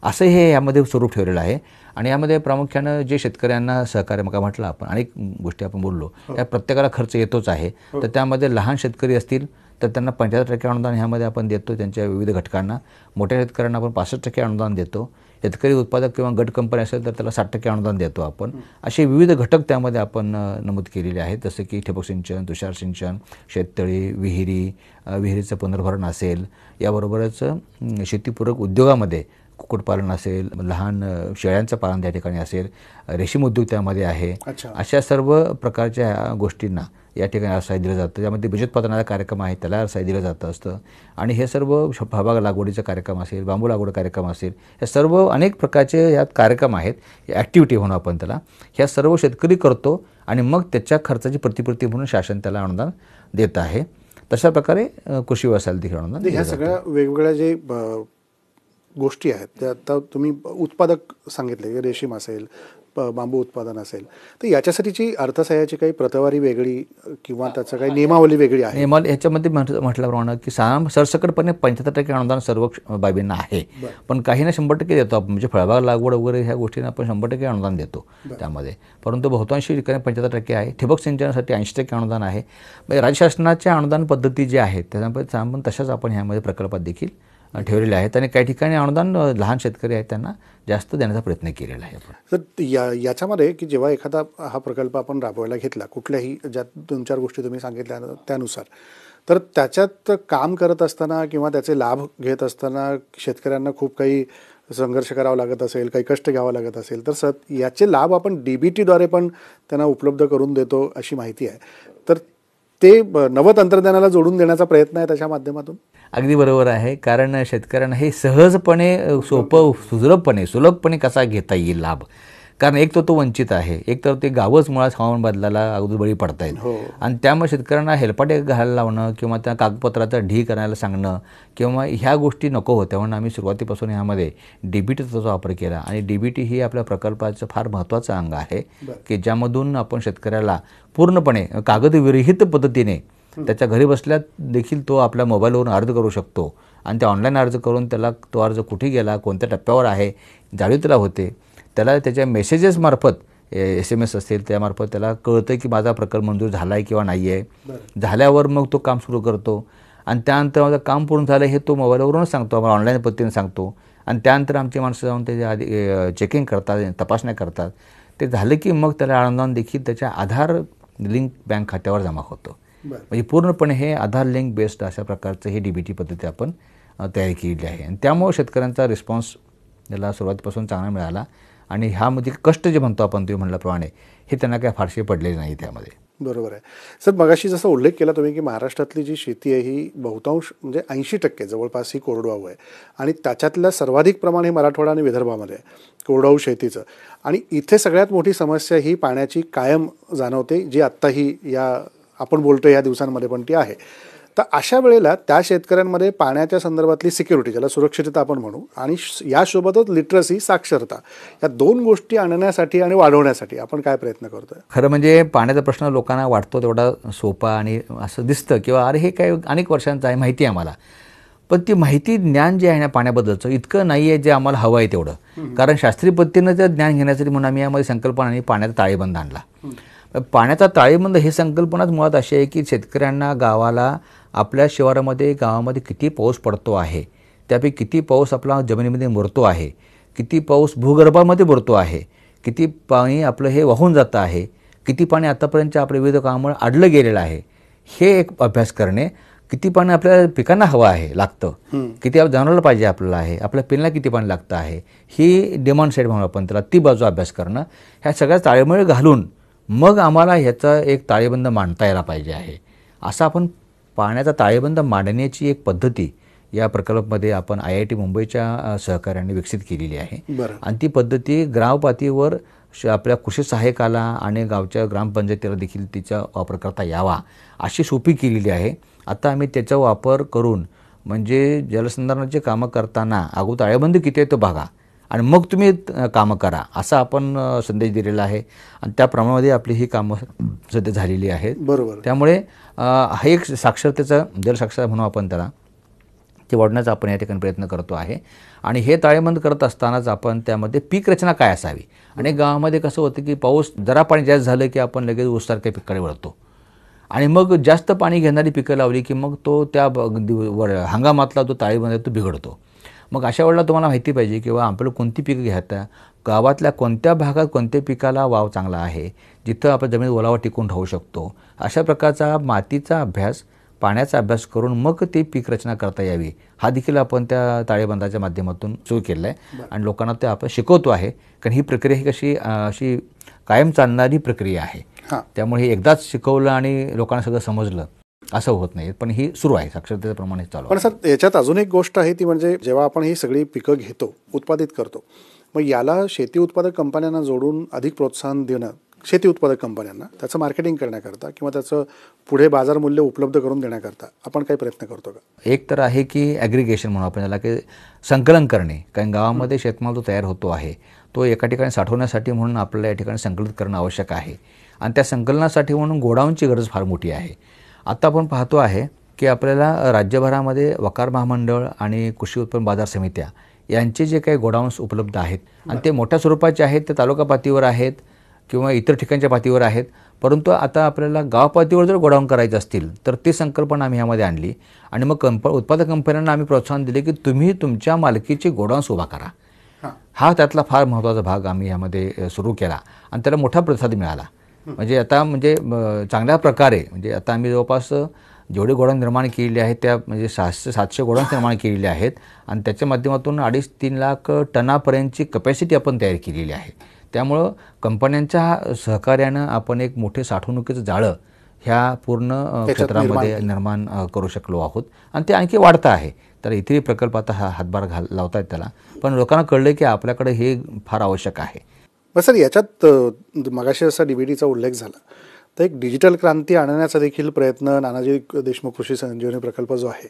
असं हे यामध्ये स्वरूप ठेवलेलं आहे. आणि यामध्ये प्रामुख्यानं जे शेतकऱ्यांना सहकार्य मग म्हटलं आपण अनेक गोष्टी आपण बोललो, या प्रत्येकाला खर्च येतोच आहे. तर त्यामध्ये लहान शेतकरी असतील तर त्यांना 75% अनुदान ह्यामध्ये आपण देतो त्यांच्या विविध घटकांना. मोठ्या शेतकऱ्यांना आपण 65% अनुदान देतो. शेतकरी उत्पादक किंवा गट कंपनी असेल तर त्याला 60% अनुदान देतो आपण. असे विविध घटक त्यामध्ये आपण नमूद केलेले आहेत, जसं की ठिबक सिंचन, तुषार सिंचन, शेततळी, विहिरीचं पुनर्भरण असेल, याबरोबरच शेतीपूरक उद्योगामध्ये कुक्कुटपालन असेल, लहान शेळ्यांचं पालन त्या ठिकाणी असेल, रेशीम उद्योग त्यामध्ये आहे. अशा सर्व प्रकारच्या गोष्टींना या ठिकाणी अर्थसहाय्य दिलं जातं. त्यामध्ये बीजोत्पादनाचा कार्यक्रम आहे त्याला अर्थसहाय्य दिलं जातं असतं. आणि हे सर्व फळबाग लागवडीचा कार्यक्रम असेल, बांबू लागवड कार्यक्रम असेल, हे सर्व अनेक प्रकारचे यात कार्यक्रम आहेत, ॲक्टिव्हिटी म्हणून आपण त्याला. ह्या सर्व शेतकरी करतो आणि मग त्याच्या खर्चाची प्रतिपूर्ती म्हणून शासन त्याला अनुदान देत आहे. तशा प्रकारे कृषी व्यवसायाला देखील अनुदान. ह्या सगळ्या वेगवेगळ्या जे गोष्टी आहेत त्या आता तुम्ही उत्पादक सांगितले, रेशीम असेल, बांबू उत्पादन असेल, तर याच्यासाठीची अर्थसहाय्याची काही प्रतवारी वेगळी किंवा त्याचं काही नियमावली वेगळी आहे? ह्याच्यामध्ये म्हटल्याप्रमाणे की सरसकटपणे 75% अनुदान सर्व बाबींना आहे. पण काहींना 100% देतो आपण, म्हणजे फळबाग लागवड वगैरे ह्या गोष्टींना आपण 100% अनुदान देतो त्यामध्ये. परंतु बहुतांशी ठिकाणी 75% आहे. ठिबक सिंचनासाठी 80% अनुदान आहे. राज्य शासनाच्या अनुदान पद्धती ज्या आहेत त्याच्यामध्ये आपण तशाच आपण ह्यामध्ये प्रकल्पात देखील ठेवलेले आहेत. आणि काही ठिकाणी अनुदान लहान शेतकरी आहेत त्यांना जास्त देण्याचा प्रयत्न केलेला आहे. तर याच्यामध्ये की जेव्हा एखादा हा प्रकल्प आपण राबवायला घेतला, कुठल्याही ज्या 2-4 गोष्टी तुम्ही सांगितल्या त्यानुसार, तर त्याच्यात काम करत असताना किंवा त्याचे लाभ घेत असताना शेतकऱ्यांना खूप काही संघर्ष करावा लागत असेल, काही कष्ट घ्यावं लागत असेल, तर याचे लाभ आपण DBTद्वारे पण त्यांना उपलब्ध करून देतो अशी माहिती आहे. तर ते नवतंत्रज्ञानाला जोडून देण्याचा प्रयत्न आहे त्याच्या माध्यमातून? अगदी बरोबर आहे. कारण शेतकऱ्यांना हे सहजपणे सुलभपणे कसा घेता येईल लाभ. कारण एक तर तो वंचित आहे, एक तर ते गावच मुळात हवामान बदलाला अगदी बळी पडतायत. आणि त्यामुळे शेतकऱ्यांना हेलपाटे घालायला लावणं किंवा त्या कागदपत्राचा ढी करायला सांगणं किंवा ह्या गोष्टी नको होत्या. म्हणून आम्ही सुरुवातीपासून ह्यामध्ये DBTचा वापर केला. आणि DBT ही आपल्या प्रकल्पाचं फार महत्त्वाचं अंग आहे की ज्यामधून आपण शेतकऱ्याला पूर्णपणे कागदविरहित पद्धतीने त्याच्या घरी बसल्या देखील तो आपल्या मोबाईलवरून अर्ज करू शकतो. आणि ते ऑनलाईन अर्ज करून त्याला तो अर्ज कुठे गेला, कोणत्या टप्प्यावर आहे, जाणीव त्याला होते. त्याला त्याच्या मेसेजेसमार्फत SMS असेल त्यामार्फत त्याला कळतं की माझा प्रकल्प मंजूर झाला आहे किंवा नाही आहे. झाल्यावर मग तो काम सुरू करतो. आणि त्यानंतर माझं काम पूर्ण झालं हे तो मोबाईलवरूनच सांगतो, आम्हाला ऑनलाईन पद्धतीने सांगतो. आणि त्यानंतर आमची माणसं जाऊन त्याच्या आधी चेकिंग करतात, तपासण्या करतात. ते झालं की मग त्याला अनुदान देखील त्याच्या आधार लिंक बँक खात्यावर जमा होतं. म्हणजे पूर्णपणे हे आधार लिंक बेस्ड अशा प्रकारचं हे DBT पद्धती आपण तयारी केलेली आहे. आणि त्यामुळे शेतकऱ्यांचा रिस्पॉन्स याला सुरुवातीपासून चांगला मिळाला. आणि ह्यामध्ये कष्ट जे म्हणतो आपण तुम्ही म्हटल्याप्रमाणे हे त्यांना काय फारसे पडलेले नाही त्यामध्ये. बरोबर आहे सर. मगाशी जसा उल्लेख केला तुम्ही की महाराष्ट्रातली जी शेती आहे ही बहुतांश म्हणजे 80% जवळपास ही कोरडवाहू आहे. आणि त्याच्यातलं सर्वाधिक प्रमाण हे मराठवाडा आणि विदर्भामध्ये आहे कोरडवाहू शेतीचं. आणि इथे सगळ्यात मोठी समस्या ही पाण्याची कायम जाणवते, जी आत्ताही या आपण बोलतो या दिवसांमध्ये पण ती आहे. तर अशा वेळेला त्या शेतकऱ्यांमध्ये पाण्याच्या संदर्भातली सिक्युरिटी, ज्याला सुरक्षितता आपण म्हणू, आणि यासोबतच लिटरसी, साक्षरता, या 2 गोष्टी आणण्यासाठी आणि वाढवण्यासाठी आपण काय प्रयत्न करतोय? खरं म्हणजे पाण्याचा प्रश्न लोकांना वाटतो तेवढा सोपा आणि असं दिसतं किंवा अरे हे काय अनेक वर्षांचं आहे, माहिती आहे आम्हाला. पण ती माहिती, ज्ञान जे आहे ना पाण्याबद्दलचं इतकं नाही आहे जे आम्हाला हवं आहे तेवढं. कारण शास्त्रीय पद्धतीनं ते ज्ञान घेण्यासाठी म्हणून आम्ही यामध्ये संकल्पना आणि पाण्याचा ताळेबंद आणला. पाण्याचा ताळेबंद ही संकल्पनाच मुळात अशी आहे की शेतकऱ्यांना गावाला आपल्या शिवारामध्ये गावामध्ये किती पाऊस पडतो आहे, त्यापैकी किती पाऊस आपला जमिनीमध्ये मुरतो आहे, किती पाऊस भूगर्भामध्ये मुरतो आहे, किती पाणी आपलं हे वाहून जातं आहे, किती पाणी आतापर्यंतच्या आपल्या विविध कामामुळे अडलं गेलेलं आहे, हे एक अभ्यास करणे. किती पाणी आपल्या पिकांना हवं आहे, लागतं, किती जनावराला पाहिजे आपल्याला आहे, आपल्या पिल्लाला किती पाणी लागतं आहे, ही डिमांड साईड म्हणून आपण त्याला ती बाजू अभ्यास करणं. ह्या सगळ्या ताळेबंद घालून मग आम्हाला ह्याचा एक ताळेबंद मांडता यायला पाहिजे आहे. असं आपण पाण्याचा ताळेबंद मांडण्याची एक पद्धती या प्रकल्पामध्ये आपण IIT मुंबईच्या सहकार्याने विकसित केलेली आहे. आणि ती पद्धती ग्रामपातळीवर आपल्या कृषी सहाय्यकाला आणि गावच्या ग्रामपंचायतीला देखील तिचा वापर करता यावा अशी सोपी केलेली आहे. आता आम्ही त्याचा वापर करून म्हणजे जलसंधारणाची कामं करताना अगोदर ताळेबंद किती आहे तो बघा आणि मग तुम्ही कामं करा, असा आपण संदेश दिलेला आहे. आणि त्याप्रमाणे आपली ही कामं सध्या झालेली आहेत. बरोबर. त्यामुळे हा एक साक्षरतेचा जलसाक्षरता म्हणू आपण त्याला, ते वाढवण्याचा आपण या ठिकाणी प्रयत्न करतो आहे. आणि हे ताळेबंद करत असतानाच आपण त्यामध्ये पीक रचना काय असावी. अनेक गावामध्ये कसं होतं की पाऊस जरा पाणी जास्त झालं की आपण लगेच ऊसासारख्या पिकाकडे वळतो आणि मग जास्त पाणी घेणारी पिकं लावली की मग तो त्या हंगामातला जो ताळेबंद आहे तो बिघडतो. मग अशा वेळेला तुम्हाला माहिती पाहिजे किंवा आपल्याला कोणती पिकं घ्यायता, गावातल्या कोणत्या भागात कोणत्या पिकाला वाव चांगला आहे, जिथं आपण जमीन ओलावा टिकून राहू शकतो, अशा प्रकारचा मातीचा अभ्यास, पाण्याचा अभ्यास करून मग ती पीक रचना करता यावी. हा देखील आपण त्या ताळेबंदाच्या माध्यमातून सुरू केलेला आहे आणि लोकांना ते आपण शिकवतो आहे. कारण ही प्रक्रिया ही कशी अशी कायम चालणारी प्रक्रिया आहे. त्यामुळे हे एकदाच शिकवलं आणि लोकांना सगळं समजलं असं होत नाही, पण ही सुरू आहे, साक्षरतेच्या प्रमाणे चालू आहे. पण सर याच्यात अजून एक गोष्ट आहे ती म्हणजे जेव्हा आपण ही सगळी पिकं घेतो, उत्पादित करतो, मग याला शेती उत्पादक कंपन्यांना जोडून अधिक प्रोत्साहन देणं, शेती उत्पादक कंपन्यांना त्याचं मार्केटिंग करण्याकरता किंवा त्याचं पुढे बाजार मूल्य उपलब्ध करून देण्याकरता आपण काही प्रयत्न करतो का? एक तर आहे की ॲग्रिगेशन म्हणून आपण त्याला की संकलन करणे. कारण गावामध्ये शेतमाल जो तयार होतो आहे तो एका ठिकाणी साठवण्यासाठी म्हणून आपल्याला या ठिकाणी संकलित करणं आवश्यक आहे आणि त्या संकलनासाठी म्हणून गोडाऊनची गरज फार मोठी आहे. आता आपण पाहतो आहे की आपल्याला राज्यभरामध्ये वकार महामंडळ आणि कृषी उत्पन्न बाजार समित्या यांचे जे काही गोडाऊन्स उपलब्ध आहेत आणि ते मोठ्या स्वरूपाचे आहेत, ते तालुका पातळीवर आहेत किंवा इतर ठिकाणच्या पातळीवर आहेत. परंतु आता आपल्याला गाव पातळीवर जर गोडाऊन करायचे असतील तर ती संकल्पना आम्ही ह्यामध्ये आणली आणि मग उत्पादक कंपन्यांना आम्ही प्रोत्साहन दिले की तुम्ही तुमच्या मालकीचे गोडाऊन्स उभा करा. हा त्यातला फार महत्त्वाचा भाग आम्ही यामध्ये सुरू केला आणि त्याला मोठा प्रतिसाद मिळाला. म्हणजे आता म्हणजे चांगल्या प्रकारे म्हणजे आता आम्ही जवळपास जेवढे गोडाऊन निर्माण केलेले आहेत त्या म्हणजे 600-700 गोडाऊन निर्माण केलेले आहेत आणि त्याच्या माध्यमातून 2.5-3 लाख टनापर्यंतची कपॅसिटी आपण तयार केलेली आहे. त्यामुळं कंपन्यांच्या सहकार्यानं आपण एक मोठे साठवणुकीचं जाळं ह्या पूर्ण क्षेत्रामध्ये निर्माण करू शकलो आहोत आणि ते आणखी वाढतं आहे. तर इतरही प्रकल्प आता हातभार लावता आहेत त्याला, पण लोकांना कळलं की आपल्याकडे हे फार आवश्यक आहे. सर याच्यात मगाशी असा DBTचा उल्लेख झाला तर एक डिजिटल क्रांती आणण्याचा देखील प्रयत्न नानाजी देशमुख कृषी संजीवनी प्रकल्प जो आहे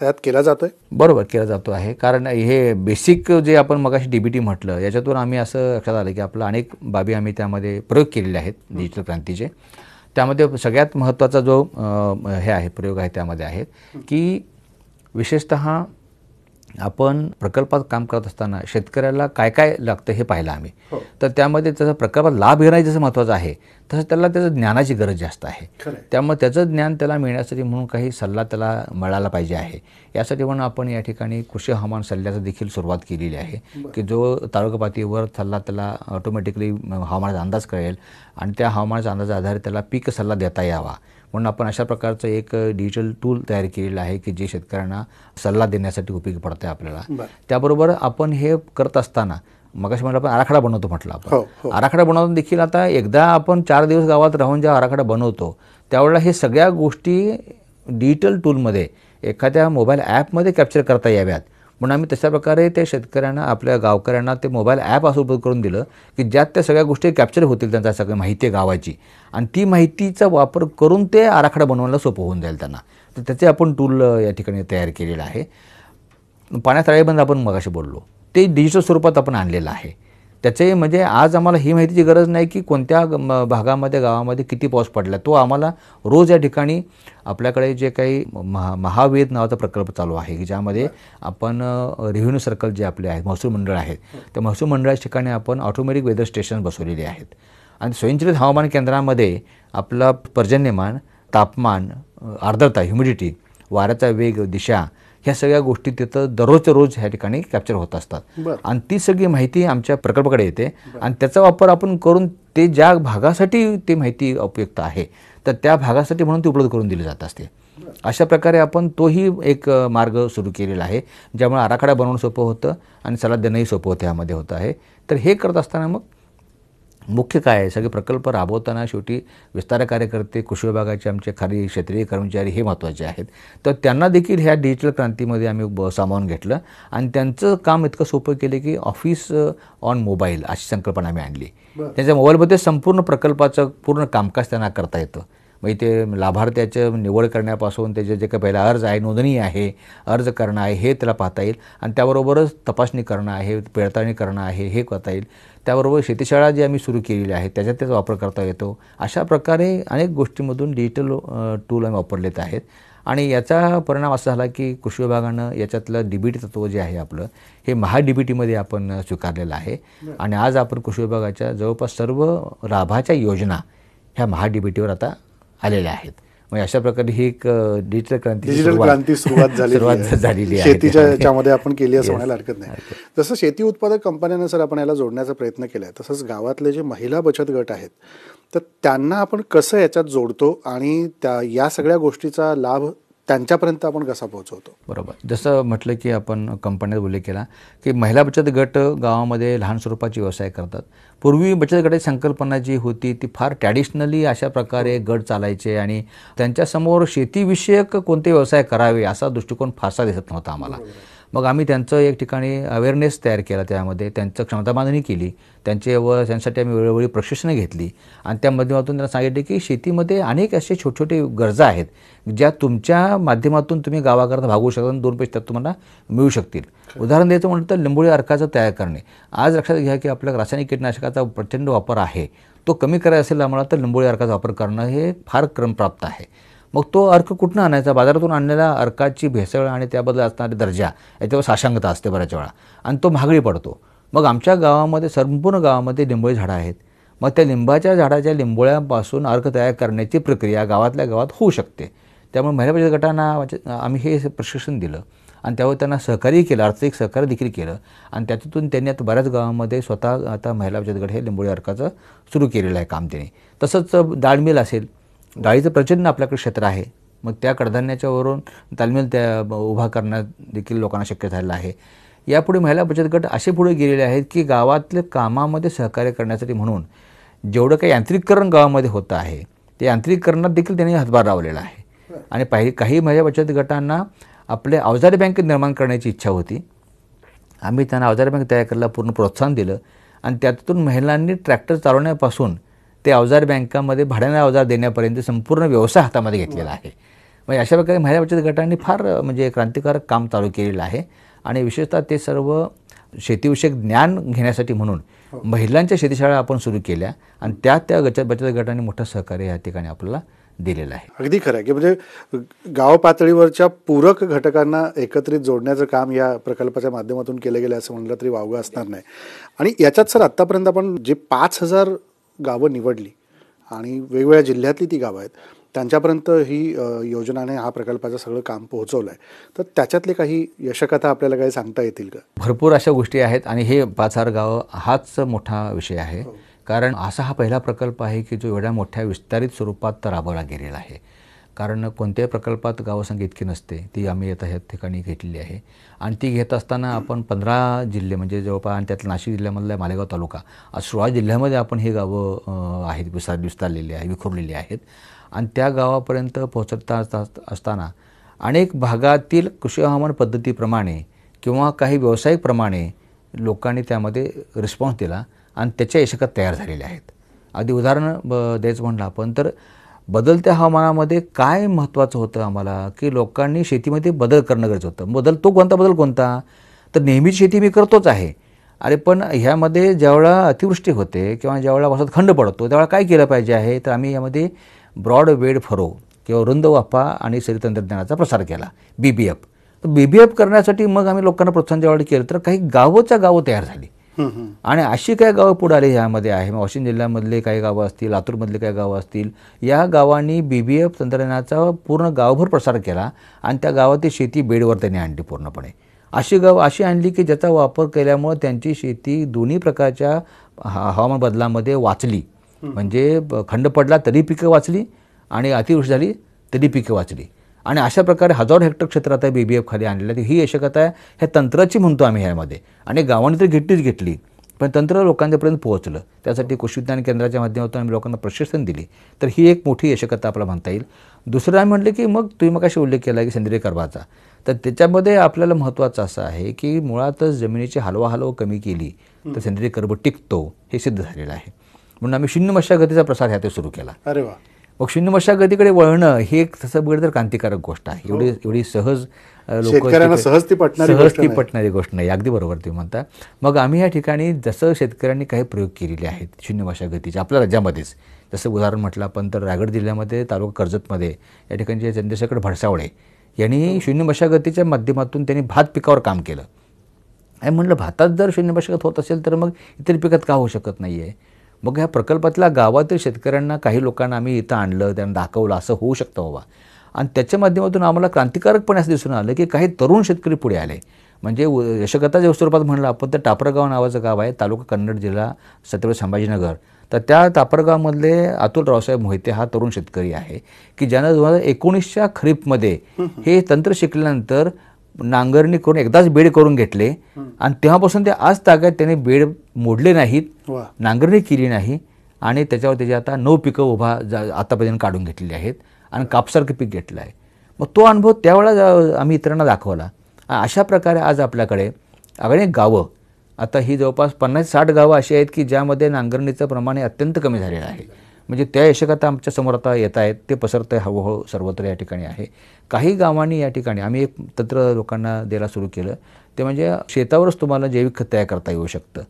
त्यात केला जातोय. बरोबर केला जातो आहे. कारण हे बेसिक जे आपण मगाशी DBT म्हटलं याच्यातून आम्ही असं लक्षात आलं की आपलं अनेक बाबी आम्ही त्यामध्ये प्रयोग केलेले आहेत डिजिटल क्रांतीचे. त्यामध्ये सगळ्यात महत्त्वाचा जो हे आहे प्रयोग आहे त्यामध्ये आहे की विशेषतः आपण प्रकल्पात काम करत असताना शेतकऱ्याला काय काय लागतं हे पाहिलं आम्ही. तर त्यामध्ये त्याचा प्रकल्पात लाभ घेणं जसं महत्त्वाचं आहे तसं त्याला त्याचं ज्ञानाची गरज जास्त आहे. त्यामुळे त्याचं ज्ञान त्याला मिळण्यासाठी म्हणून काही सल्ला त्याला मिळाला पाहिजे आहे. यासाठी म्हणून आपण या ठिकाणी कृषी हवामान सल्ल्याचं देखील सुरुवात केलेली आहे की जो तालुका पातळीवर सल्ला त्याला ऑटोमॅटिकली हवामानाचा अंदाज कळेल आणि त्या हवामानाच्या अंदाजाच्या आधारे त्याला पीक सल्ला देता यावा म्हणून आपण अशा प्रकारचं एक डिजिटल टूल तयार केलेलं आहे की जे शेतकऱ्यांना सल्ला देण्यासाठी उपयोगी पडतं आपल्याला. त्याबरोबर आपण हे करत असताना मगाशी आपण आराखडा बनवतो म्हटलं आपण. आराखडा बनवून देखील आता एकदा आपण 4 दिवस गावात राहून जेव्हा आराखडा बनवतो त्यावेळेला हे सगळ्या गोष्टी डिजिटल टूलमध्ये एखाद्या मोबाईल ॲपमध्ये कॅप्चर करता याव्यात म्हणून आम्ही तशा प्रकारे ते शेतकऱ्यांना आपल्या गावकऱ्यांना ते मोबाईल ॲप असं उपलब्ध करून दिलं की ज्यात त्या सगळ्या गोष्टी कॅप्चर होतील, त्यांचा सगळी माहिती आहे गावाची आणि ती माहितीचा वापर करून ते आराखडा बनवायला सोपं होऊन जाईल त्यांना. तर त्याचे आपण टूल या ठिकाणी तयार केलेलं आहे. पाण्यात ताळेबंद आपण मगाशी बोललो ते डिजिटल स्वरूपात आपण आणलेलं आहे. त्याचे म्हणजे आज आम्हाला ही माहितीची गरज नाही की कोणत्या भागामध्ये गावामध्ये किती पाऊस पडला, तो आम्हाला रोज या ठिकाणी आपल्याकडे जे काही महावेद नावाचा प्रकल्प चालू आहे की ज्यामध्ये आपण रेव्हेन्यू सर्कल जे आपले आहेत महसूल मंडळ आहेत त्या महसूल मंडळाच्या ठिकाणी आपण ऑटोमॅटिक वेदर स्टेशन बसवलेले आहेत आणि स्वयंचलित हवामान केंद्रामध्ये आपला पर्जन्यमान, तापमान, आर्द्रता, ह्युमिडिटी, वाऱ्याचा वेग, दिशा ह्या सगळ्या गोष्टी तिथं दररोजच्या रोज ह्या ठिकाणी कॅप्चर होत असतात आणि ती सगळी माहिती आमच्या प्रकल्पाकडे येते आणि त्याचा वापर आपण करून ते ज्या भागासाठी ती माहिती उपयुक्त आहे तर त्या भागासाठी म्हणून ती उपलब्ध करून दिली जात असते. अशा प्रकारे आपण तोही एक मार्ग सुरू केलेला आहे ज्यामुळे आराखडा बनवणं सोपं होतं आणि सल्ला देणंही सोपं होतं ह्यामध्ये होतं आहे. तर हे करत असताना मग मुख्य काय आहे, सगळे प्रकल्प राबवताना शेवटी विस्तार कार्यकर्ते, कृषी विभागाचे आमचे खाली क्षेत्रीय कर्मचारी हे महत्त्वाचे आहेत. तर त्यांना देखील ह्या डिजिटल क्रांतीमध्ये आम्ही सामावून घेतलं आणि त्यांचं काम इतकं सोपं केलं की ऑफिस ऑन मोबाईल अशी संकल्पना आम्ही आणली. त्यांच्या मोबाईलमध्ये संपूर्ण प्रकल्पाचं पूर्ण कामकाज त्यांना करता येतं. म्हणजे ते लाभार्थ्याचं निवड करण्यापासून त्याचे जे काही पहिला अर्ज आहे, नोंदणी आहे, अर्ज करणं आहे हे त्याला पाहता येईल आणि त्याबरोबरच तपासणी करणं आहे, पडताळणी करणं आहे हे करता येईल. त्याबरोबर शेतीशाळा जी आम्ही सुरू केलेली आहे त्याच्यात त्याचा वापर करता येतो. अशा प्रकारे अनेक गोष्टींमधून डिजिटल टूल आम्ही वापरलेत आहेत आणि याचा परिणाम असा झाला की कृषी विभागानं याच्यातलं DBT तत्व जे आहे आपलं हे महा-DBTमध्ये आपण स्वीकारलेलं आहे. आणि आज आपण कृषी विभागाच्या जवळपास सर्व लाभाच्या योजना ह्या महा-DBTवर आता आलेल्या आहेत. म्हणजे अशा प्रकारे ही एक डिजिटल क्रांती सुरुवात झालेली आहे. शेतीच्या याच्यामध्ये आपण केली असं म्हणायला हरकत नाही. जसं शेती उत्पादक कंपन्यांना सर आपण याला जोडण्याचा प्रयत्न केला आहे, तसंच गावातले जे महिला बचत गट आहेत तर त्यांना आपण कसं याच्यात जोडतो आणि या सगळ्या गोष्टीचा लाभ त्यांच्यापर्यंत आपण कसा पोहोचवतो? बरोबर. जसं म्हटलं की आपण कंपन्यात उल्लेख केला की महिला बचत गट गावामध्ये लहान स्वरूपाचे व्यवसाय करतात. पूर्वी बचत गटाची संकल्पना जी होती ती फार ट्रॅडिशनली अशा प्रकारे गट चालायचे आणि त्यांच्यासमोर शेतीविषयक कोणते व्यवसाय करावे असा दृष्टिकोन फारसा दिसत नव्हता आम्हाला. मग आम्ही त्यांचं एक ठिकाणी अवेअरनेस तयार केला, त्यामध्ये त्यांचं क्षमता बांधणी केली, त्यांच्यासाठी आम्ही वेळोवेळी प्रशिक्षणं घेतली आणि त्या माध्यमातून त्यांना सांगितले की शेतीमध्ये अनेक असे छोटे छोटे गरजा आहेत ज्या तुमच्या माध्यमातून तुम्ही गावाकरता भागवू शकता आणि 2 पैसे त्यात तुम्हाला मिळू शकतील. उदाहरण द्यायचं म्हटलं तर लिंबोळी अर्काचं तयार करणे. आज लक्षात घ्या की आपल्या रासायनिक कीटकनाशकाचा प्रचंड वापर आहे, तो कमी करायचा असेल आम्हाला तर लिंबोळी अर्काचा वापर करणं हे फार क्रमप्राप्त आहे. मग तो अर्क कुठनं आणायचा? बाजारातून आणलेल्या अर्काची भेसळ आणि त्याबद्दल असणारी दर्जा याच्यावर साशंकता असते बऱ्याच वेळा आणि तो महागडी पडतो. मग आमच्या गावामध्ये संपूर्ण गावामध्ये लिंबोळी झाडं आहेत. मग त्या लिंबाच्या झाडाच्या लिंबोळ्यापासून अर्क तयार करण्याची प्रक्रिया गावातल्या गावात होऊ शकते. त्यामुळे महिला बचत गटांना आम्ही हे प्रशिक्षण दिलं आणि त्यावर त्यांना सहकार्य केलं, आर्थिक सहकार्य देखील केलं आणि त्यातून त्यांनी आता बऱ्याच गावामध्ये स्वतः आता महिला बचत गट हे लिंबोळी अर्काचं सुरू केलेलं आहे काम त्यांनी. तसंच डाळ मिल असेल, डाळीचं प्रचंड आपल्याकडे क्षेत्र आहे. मग त्या कडधान्याच्या वरून तालमील त्या उभा करण्यात देखील लोकांना शक्य झालेलं आहे. यापुढे महिला बचत गट असे पुढे गेलेले आहेत की गावातल्या कामामध्ये सहकार्य करण्यासाठी म्हणून जेवढं काही यांत्रिकीकरण गावामध्ये होतं आहे ते यांत्रिकीकरणात देखील त्यांनी हातभार लावलेला आहे. आणि काही महिला बचत गटांना आपले अवजारे बँक निर्माण करण्याची इच्छा होती. आम्ही त्यांना अवजारे बँक तयार करायला पूर्ण प्रोत्साहन दिलं आणि त्यातून महिलांनी ट्रॅक्टर चालवण्यापासून ते अवजार बँकामध्ये भाड्याने अवजार देण्यापर्यंत संपूर्ण व्यवसाय हातामध्ये घेतलेला आहे. म्हणजे अशा प्रकारे महिला बचत गटांनी फार म्हणजे क्रांतिकारक काम चालू केलेलं आहे आणि विशेषतः ते सर्व शेतीविषयक ज्ञान घेण्यासाठी म्हणून महिलांच्या शेतीशाळा आपण सुरू केल्या आणि त्या बचत गटांनी मोठं सहकार्य या ठिकाणी आपल्याला दिलेलं आहे. अगदी खरं आहे की म्हणजे गाव पातळीवरच्या पूरक घटकांना एकत्रित जोडण्याचं काम या प्रकल्पाच्या माध्यमातून केलं गेलं असं म्हणलं तरी वावगं असणार नाही. आणि याच्यात सर आत्तापर्यंत आपण जे 5,000 गावं निवडली आणि वेगवेगळ्या जिल्ह्यातली ती गावं आहेत त्यांच्यापर्यंत ही योजनाने हा प्रकल्पाचं सगळं काम पोहोचवलं आहे, तर त्याच्यातले काही यशकथा आपल्याला काही सांगता येतील का? भरपूर अशा गोष्टी आहेत आणि हे 5,000 गावं हाच मोठा विषय आहे. कारण असा हा पहिला प्रकल्प आहे की जो एवढ्या मोठ्या विस्तारित स्वरूपात राबवला गेलेला आहे. कारण कोणत्याही प्रकल्पात गावसंख्या इतकी नसते, ती आम्ही आता ह्या ठिकाणी घेतलेली आहे आणि ती घेत असताना आपण 15 जिल्हे म्हणजे जवळपास आणि त्यातल्या नाशिक जिल्ह्यामधला मालेगाव तालुका आज 16 जिल्ह्यामध्ये आपण हे गावं आहेत विस्तारलेली आहे, विखुरलेली आहेत आणि त्या गावापर्यंत पोहोचता असताना अनेक भागातील कृषी हवामान पद्धतीप्रमाणे किंवा काही व्यावसायिकप्रमाणे लोकांनी त्यामध्ये रिस्पॉन्स दिला आणि त्याच्या यशकत तयार झालेल्या आहेत. आधी उदाहरण द्यायचं म्हटलं आपण तर बदलत्या हवामानामध्ये काय महत्त्वाचं होतं आम्हाला की लोकांनी शेतीमध्ये बदल करणं गरजेचं होतं. तो बदल कोणता? तर नेहमीची शेती मी करतोच आहे, अरे पण ह्यामध्ये ज्यावेळा अतिवृष्टी होते किंवा ज्यावेळा पावसात खंड पडतो त्यावेळा काय केलं पाहिजे आहे, तर आम्ही यामध्ये ब्रॉड वेड फरो किंवा रुंद वाफा आणि सरी तंत्रज्ञानाचा प्रसार केला, BBF. तर BBF करण्यासाठी मग आम्ही लोकांना प्रोत्साहन ज्यावेळी केलं तर काही गावं तयार झाली आणि अशी काही गावं पुढे आली ह्यामध्ये आहे. वाशिम जिल्ह्यामधले काही गावं असतील, लातूरमधले काही गावं असतील, या गावांनी BBF तंत्रज्ञानाचा पूर्ण गावभर प्रसार केला आणि त्या गावातील शेती बेडवर त्यांनी आणली पूर्णपणे. अशी गावं अशी आणली की ज्याचा वापर केल्यामुळे त्यांची शेती दोन्ही प्रकारच्या हवामान बदलामध्ये वाचली. म्हणजे खंड पडला तरी पिकं वाचली आणि अतिवृष्टी झाली तरी पिकं वाचली आणि अशा प्रकारे हजारो हेक्टर क्षेत्र आता BBF खाली आणलेलं आहे. ही यशकथा आहे ह्या तंत्राची म्हणतो आम्ही ह्यामध्ये. आणि गावांनी तर घेतली पण तंत्र लोकांच्यापर्यंत पोहोचलं. त्यासाठी कृषी विज्ञान केंद्राच्या माध्यमातून आम्ही लोकांना प्रशिक्षण दिली. तर ही एक मोठी यशकथा आपल्याला म्हणता येईल. दुसरं आम्ही म्हटलं की मग तुम्ही मग अशी उल्लेख केला की सेंद्रिय कर्बाचा, तर त्याच्यामध्ये आपल्याला महत्त्वाचं असं आहे की मुळातच जमिनीची हलवाहलव कमी केली तर सेंद्रिय कर्ब टिकतो हे सिद्ध झालेलं आहे. म्हणून आम्ही 0 मशागतीचा प्रसार ह्यात सुरू केला. अरे वा. मग शून्य मशागतीकडे वळणं हे एक तसं बघितलं तर क्रांतिकारक गोष्ट आहे. एवढी सहज शेतकऱ्यांना सहज ती पटणारी गोष्ट नाही. अगदी बरोबर तुम्ही म्हणता. मग आम्ही या ठिकाणी जसं शेतकऱ्यांनी काही प्रयोग केलेले आहेत शून्य मशागतीचे आपल्या राज्यामध्येच, जसं उदाहरण म्हटलं आपण तर रायगड जिल्ह्यामध्ये तालुका कर्जतमध्ये या ठिकाणचे चंद्रशेखर भडसावळे यांनी शून्य मशागतीच्या माध्यमातून त्यांनी भात पिकावर काम केलं. आणि म्हणलं भातात जर शून्य मशागत होत असेल तर मग इतर पिकात का होऊ शकत नाही आहे. मग ह्या प्रकल्पातल्या गावातील शेतकऱ्यांना काही लोकांना आम्ही इथं आणलं, त्यांना दाखवलं असं होऊ शकतं बाबा. आणि त्याच्या माध्यमातून आम्हाला क्रांतिकारकपणे असं दिसून आलं की काही तरुण शेतकरी पुढे आले. म्हणजे यशोगाथाच्या स्वरूपात म्हणलं आपण तर टापरगाव नावाचं गाव आहे, तालुका कन्नड, जिल्हा छत्रपती संभाजीनगर. तर त्या टापरगावमधले अतुल रावसाहेब मोहिते हा तरुण शेतकरी आहे की ज्यानं 2019च्या खरीपमध्ये हे तंत्र शिकल्यानंतर नांगरणी करून एकदाच बेड करून घेतले आणि तेव्हापासून ते आज तागायत त्याने बेड मोडले नाहीत, नांगरणी केली नाही आणि त्याच्यावर त्याची आता 9 पिकं आतापर्यंत काढून घेतलेली आहेत आणि कापसारखं पीक घेतलं आहे. मग तो अनुभव त्यावेळेला आम्ही इतरांना दाखवला. अशा प्रकारे आज आपल्याकडे अनेक गावं, आता ही जवळपास 50-60 गावं अशी आहेत की ज्यामध्ये नांगरणीचं प्रमाण अत्यंत कमी झालेलं आहे. म्हणजे त्या यशकथा आमच्या समोर आता येत आहेत, ते पसरतं आहे हळूहळू सर्वत्र या ठिकाणी आहे. काही गावांनी या ठिकाणी आम्ही एक तंत्र लोकांना द्यायला सुरू केलं, ते म्हणजे शेतावरच तुम्हाला जैविक खत तयार करता येऊ शकतं.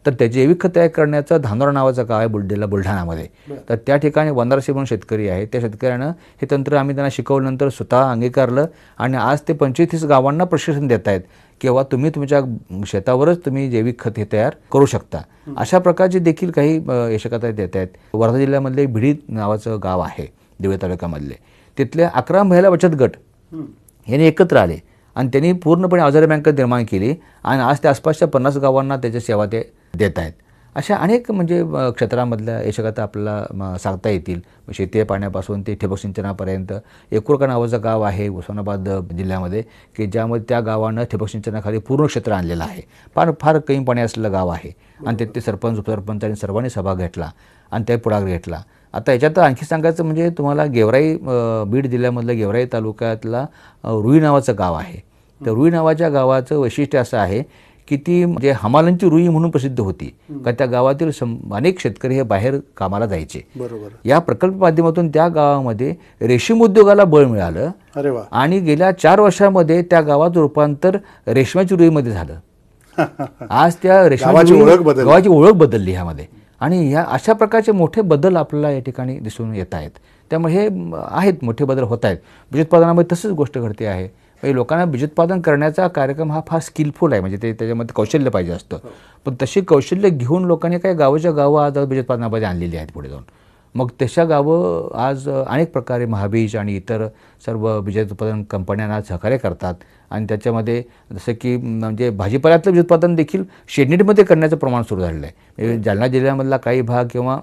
तर त्या जैविक खत तयार करण्याचं धानोरा नावाचं गाव आहे बुलढाणामध्ये. तर त्या ठिकाणी वंदारशी म्हणून शेतकरी आहे, त्या शेतकऱ्यानं हे तंत्र आम्ही त्यांना शिकवल्यानंतर स्वतः अंगीकारलं आणि आज ते 25-30 गावांना प्रशिक्षण देत आहेत किंवा तुम्ही तुमच्या शेतावरच तुम्ही जैविक खत हे तयार करू शकता. अशा प्रकारचे देखील काही यशकथा देत आहेत. वर्धा जिल्ह्यामधले भिडी नावाचं गाव आहे दिवे तालुक्यामधले, तिथले 11 महिला बचत गट यांनी एकत्र आले आणि त्यांनी पूर्णपणे आजारी बँक निर्माण केली आणि आज त्या आसपासच्या 50 गावांना त्याच्या सेवा ते देत आहेत. अशा अनेक म्हणजे क्षेत्रामधल्या यशकथा आपल्याला सांगता येतील. शेती पाण्यापासून ते ठिबक सिंचनापर्यंत. एकुरका नावाचं गाव आहे उस्मानाबाद जिल्ह्यामध्ये की ज्यामध्ये त्या गावानं ठिबक सिंचनाखाली पूर्ण क्षेत्र आणलेलं आहे. फार कमी पाणी असलेलं गाव आहे आणि ते सरपंच उपसरपंचांनी सर्वांनी सभा घेतला आणि ते पुढाकार घेतला. आता याच्यात आणखी सांगायचं म्हणजे तुम्हाला गेवराई, बीड जिल्ह्यामधलं गेवराई तालुक्यातला रुई नावाचं गाव आहे. तर रुई नावाच्या गावाचं वैशिष्ट्य असं आहे की ती म्हणजे हमालांची रुई म्हणून प्रसिद्ध होती. का त्या गावातील अनेक शेतकरी हे बाहेर कामाला जायचे. बरोबर. या प्रकल्प माध्यमातून त्या गावामध्ये रेशीम उद्योगाला बळ मिळालं. अरे वा. आणि गेल्या 4 वर्षामध्ये त्या गावाचं रूपांतर रेशमाची रुईमध्ये झालं. आज त्या गावाची ओळख बदलली ह्यामध्ये. आणि ह्या अशा प्रकारचे मोठे बदल आपल्याला या ठिकाणी दिसून येत आहेत. त्यामुळे हे आहेत मोठे बदल होत आहेत. बीजोत्पादनामध्ये तसंच गोष्ट घडते आहे. म्हणजे लोकांना बीजोत्पादन करण्याचा कार्यक्रम हा फार स्किलफुल आहे, म्हणजे ते त्याच्यामध्ये कौशल्य पाहिजे असतं. पण तशी कौशल्य घेऊन लोकांनी काही गावाच्या गावं आज बीजोत्पादनामध्ये आणलेली आहेत पुढे जाऊन. मग तशा गावं आज अनेक प्रकारे महाबीज आणि इतर सर्व बीजोत्पादन कंपन्यांना सहकार्य करतात आणि त्याच्यामध्ये जसं की म्हणजे भाजीपाल्यातलं बीजोत्पादन देखील शेडनेटमध्ये करण्याचं प्रमाण सुरू झालेलं आहे. म्हणजे जालना जिल्ह्यामधला काही भाग किंवा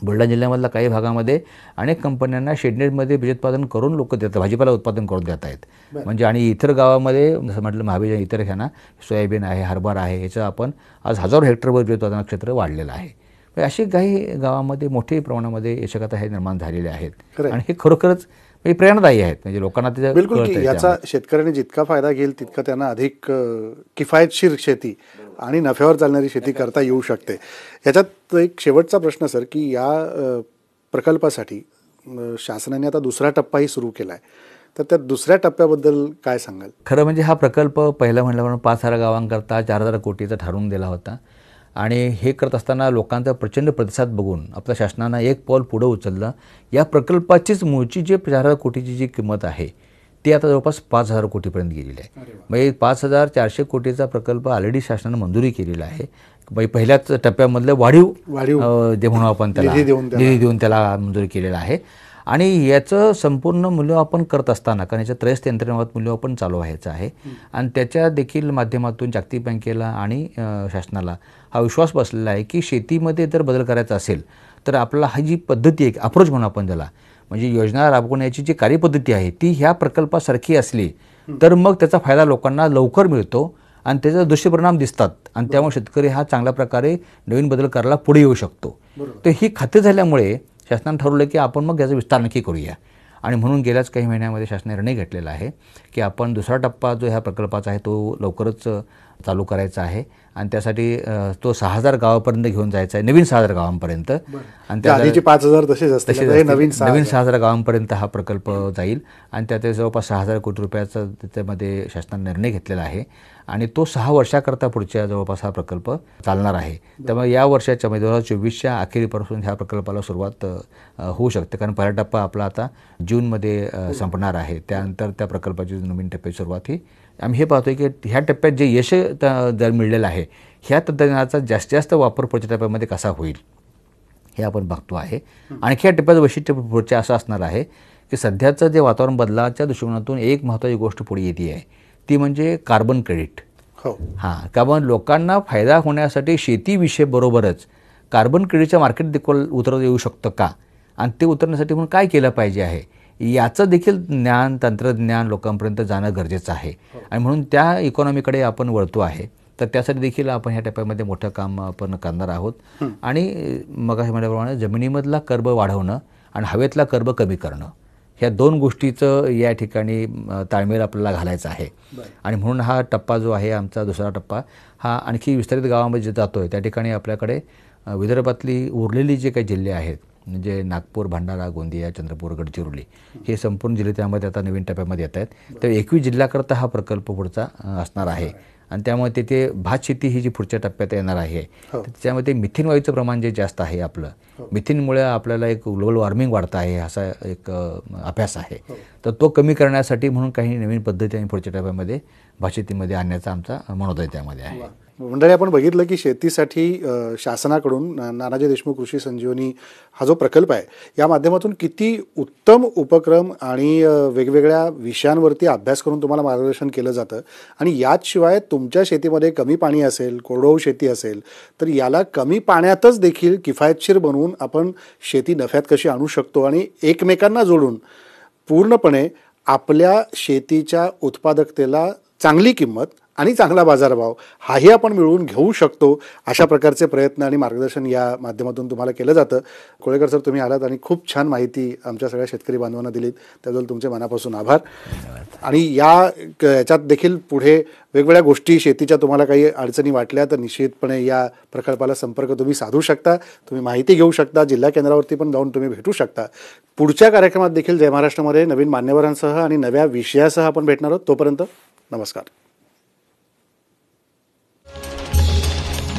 बुलढाणा जिल्ह्यामधल्या काही भागामध्ये अनेक कंपन्यांना शेडनेटमध्ये बीजोत्पादन करून लोक देतात, भाजीपाला उत्पादन करून देत आहेत. म्हणजे आणि इतर गावामध्ये जसं म्हटलं महाबीज आणि इतर ह्यांना सोयाबीन आहे, हरभरा आहे, याचं आपण आज हजारो हेक्टरवर बीजोत्पादन क्षेत्र वाढलेलं आहे. अशी काही गावामध्ये मोठ्या प्रमाणामध्ये यशकथा हे निर्माण झालेले आहेत आणि हे खरोखरच प्रेरणादायी आहेत. म्हणजे लोकांना ते बिलकुल याचा शेतकऱ्यांनी जितका फायदा घेईल तितका त्यांना अधिक किफायतशीर शेती आणि नफ्यावर चालणारी शेती करता येऊ शकते. याच्यात एक शेवटचा प्रश्न सर की या प्रकल्पासाठी शासनाने आता दुसरा टप्पाही सुरू केला आहे, तर त्या दुसऱ्या टप्प्याबद्दल काय सांगाल? खरं म्हणजे हा प्रकल्प पहिला म्हटल्याप्रमाणे 5,000 गावांकरता 4,000 कोटीचा ठरवून दिला होता आणि हे करत असताना लोकांचा प्रचंड प्रतिसाद बघून आपल्या शासनानं एक पाऊल पुढं उचललं. या प्रकल्पाचीच मूळची जे 4,000 कोटीची जी किंमत आहे ती आता जवळपास 5,000 कोटीपर्यंत गेलेली आहे. म्हणजे 5,400 कोटीचा प्रकल्प ऑलरेडी शासनानं मंजुरी केलेला आहे. पहिल्याच टप्प्यामधलं वाढीव जे म्हणू आपण त्याला निधी देऊन त्याला मंजुरी केलेला आहे. आणि याचं संपूर्ण मूल्यमापन करत असताना कारण याच्या त्रयस्थ यंत्रणेवर मूल्यमापन चालू व्हायचं आहे आणि त्याच्या देखील माध्यमातून जागतिक बँकेला आणि शासनाला हा विश्वास बसलेला आहे की शेतीमध्ये जर बदल करायचा असेल तर आपल्याला ही जी पद्धती आहे अप्रोच म्हणून आपण त्याला म्हणजे योजना राबवण्याची जी कार्यपद्धती आहे ती ह्या प्रकल्पासारखी असली तर मग त्याचा फायदा लोकांना लवकर मिळतो आणि त्याचा दुष्परिणाम दिसतात आणि त्यामुळे शेतकरी हा चांगल्या प्रकारे नवीन बदल करायला पुढे येऊ शकतो. तर ही खात्री झाल्यामुळे शासनानं ठरवलं की आपण मग याचा विस्तार नक्की करूया आणि म्हणून गेल्याच काही महिन्यामध्ये शासनाने निर्णय घेतलेला आहे की आपण दुसरा टप्पा जो ह्या प्रकल्पाचा आहे तो लवकरच चालू करायचा आहे आणि त्यासाठी तो 6,000 गावापर्यंत घेऊन जायचा आहे, नवीन 6,000 गावांपर्यंत. आणि त्या आधीचे 5,000 तसेच असतील, तसेच आता हे असतील. नवीन नवीन 6,000 गावांपर्यंत हा प्रकल्प जाईल आणि त्यात जवळपास 6,000 कोटी रुपयाचा त्याच्यामध्ये शासनाने निर्णय घेतलेला आहे आणि तो 6 वर्षाकरता पुढच्या जवळपास हा प्रकल्प चालणार आहे. त्यामुळे या वर्षाच्या 2024च्या अखेरीपासून ह्या प्रकल्पाला सुरुवात होऊ शकते, कारण पहिला टप्पा आपला आता जूनमध्ये संपणार आहे. त्यानंतर त्या प्रकल्पाची नवीन टप्प्याची सुरुवात ही आम्ही हे पाहतोय की ह्या टप्प्यात जे यश जर मिळलेलं आहे, ह्या तंत्रज्ञानाचा जास्तीत जास्त वापर पुढच्या टप्प्यामध्ये कसा होईल हे आपण बघतो आहे. आणखी या टप्प्याचं वैशिष्ट्य पुढचे असं असणार आहे की सध्याचं जे वातावरण बदलाच्या दृष्टिकोनातून एक महत्त्वाची गोष्ट पुढे येते आहे, ती म्हणजे कार्बन क्रेडिट. हो, हां, कारण लोकांना फायदा होण्यासाठी शेतीविषयी बरोबरच कार्बन क्रेडिटच्या मार्केट देखील उतरवता येऊ शकतं का, आणि ते उतरण्यासाठी म्हणून काय केलं पाहिजे आहे याचं देखील ज्ञान, तंत्रज्ञान लोकांपर्यंत जाणं गरजेचं आहे. आणि म्हणून त्या इकॉनॉमीकडे आपण वळतो आहे. तर त्यासाठी देखील आपण ह्या टप्प्यामध्ये मोठं काम आपण करणार आहोत. आणि मग म्हटल्याप्रमाणे जमिनीमधला कर्ब वाढवणं आणि हवेतला कर्ब कमी करणं, ह्या 2 गोष्टीचं या ठिकाणी ताळमेळ आपल्याला घालायचा आहे. आणि म्हणून हा टप्पा जो आहे आमचा दुसरा टप्पा हा आणखी विस्तारित गावामध्ये जातो आहे. त्या ठिकाणी आपल्याकडे विदर्भातली उरलेली जे काही जिल्हे आहेत, म्हणजे नागपूर, भंडारा, गोंदिया, चंद्रपूर, गडचिरोली, हे संपूर्ण जिल्हे त्यामध्ये आता नवीन टप्प्यामध्ये येत आहेत. तर 21 जिल्ह्याकरता हा प्रकल्प पुढचा असणार आहे. आणि त्यामुळे तिथे भात शेती ही जी पुढच्या टप्प्यात येणार आहे, त्याच्यामध्ये मिथेन वायूचं प्रमाण जे जास्त आहे आपलं, मिथेनमुळे आपल्याला एक ग्लोबल वॉर्मिंग वाढतं आहे असा एक अभ्यास आहे. तर तो कमी करण्यासाठी म्हणून काही नवीन पद्धती आम्ही पुढच्या टप्प्यामध्ये भात शेतीमध्ये आणण्याचा आमचा मनोदय त्यामध्ये आहे. मंडळी, आपण बघितलं की शेतीसाठी शासनाकडून नानाजी देशमुख कृषी संजीवनी हा जो प्रकल्प आहे, या माध्यमातून किती उत्तम उपक्रम आणि वेगवेगळ्या विषयांवरती अभ्यास करून तुम्हाला मार्गदर्शन केलं जातं. आणि याशिवाय तुमच्या शेतीमध्ये कमी पाणी असेल, कोरडवाहू शेती असेल, तर याला कमी पाण्यातच देखील किफायतशीर बनवून आपण शेती नफ्यात कशी आणू शकतो आणि एकमेकांना जोडून पूर्णपणे आपल्या शेतीच्या उत्पादकतेला चांगली किंमत आणि चांगला बाजारभाव हाही आपण मिळवून घेऊ शकतो, अशा प्रकारचे प्रयत्न आणि मार्गदर्शन या माध्यमातून तुम्हाला केलं जातं. कोळेकर सर, तुम्ही आलात आणि खूप छान माहिती आमच्या सगळ्या शेतकरी बांधवांना दिलीत, त्याबद्दल तुमचे मनापासून आभार. आणि याच्यात देखील पुढे वेगवेगळ्या गोष्टी शेतीच्या तुम्हाला काही अडचणी वाटल्या तर निश्चितपणे या प्रकल्पाला संपर्क तुम्ही साधू शकता, तुम्ही माहिती घेऊ शकता, जिल्हा केंद्रावरती पण जाऊन तुम्ही भेटू शकता. पुढच्या कार्यक्रमात देखील जय महाराष्ट्रामध्ये नवीन मान्यवरांसह आणि नव्या विषयासह आपण भेटणार आहोत. तोपर्यंत नमस्कार.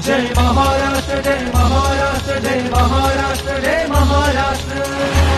जय महाराष्ट्र, जय महाराष्ट्र, जय महाराष्ट्र, जय महाराष्ट्र.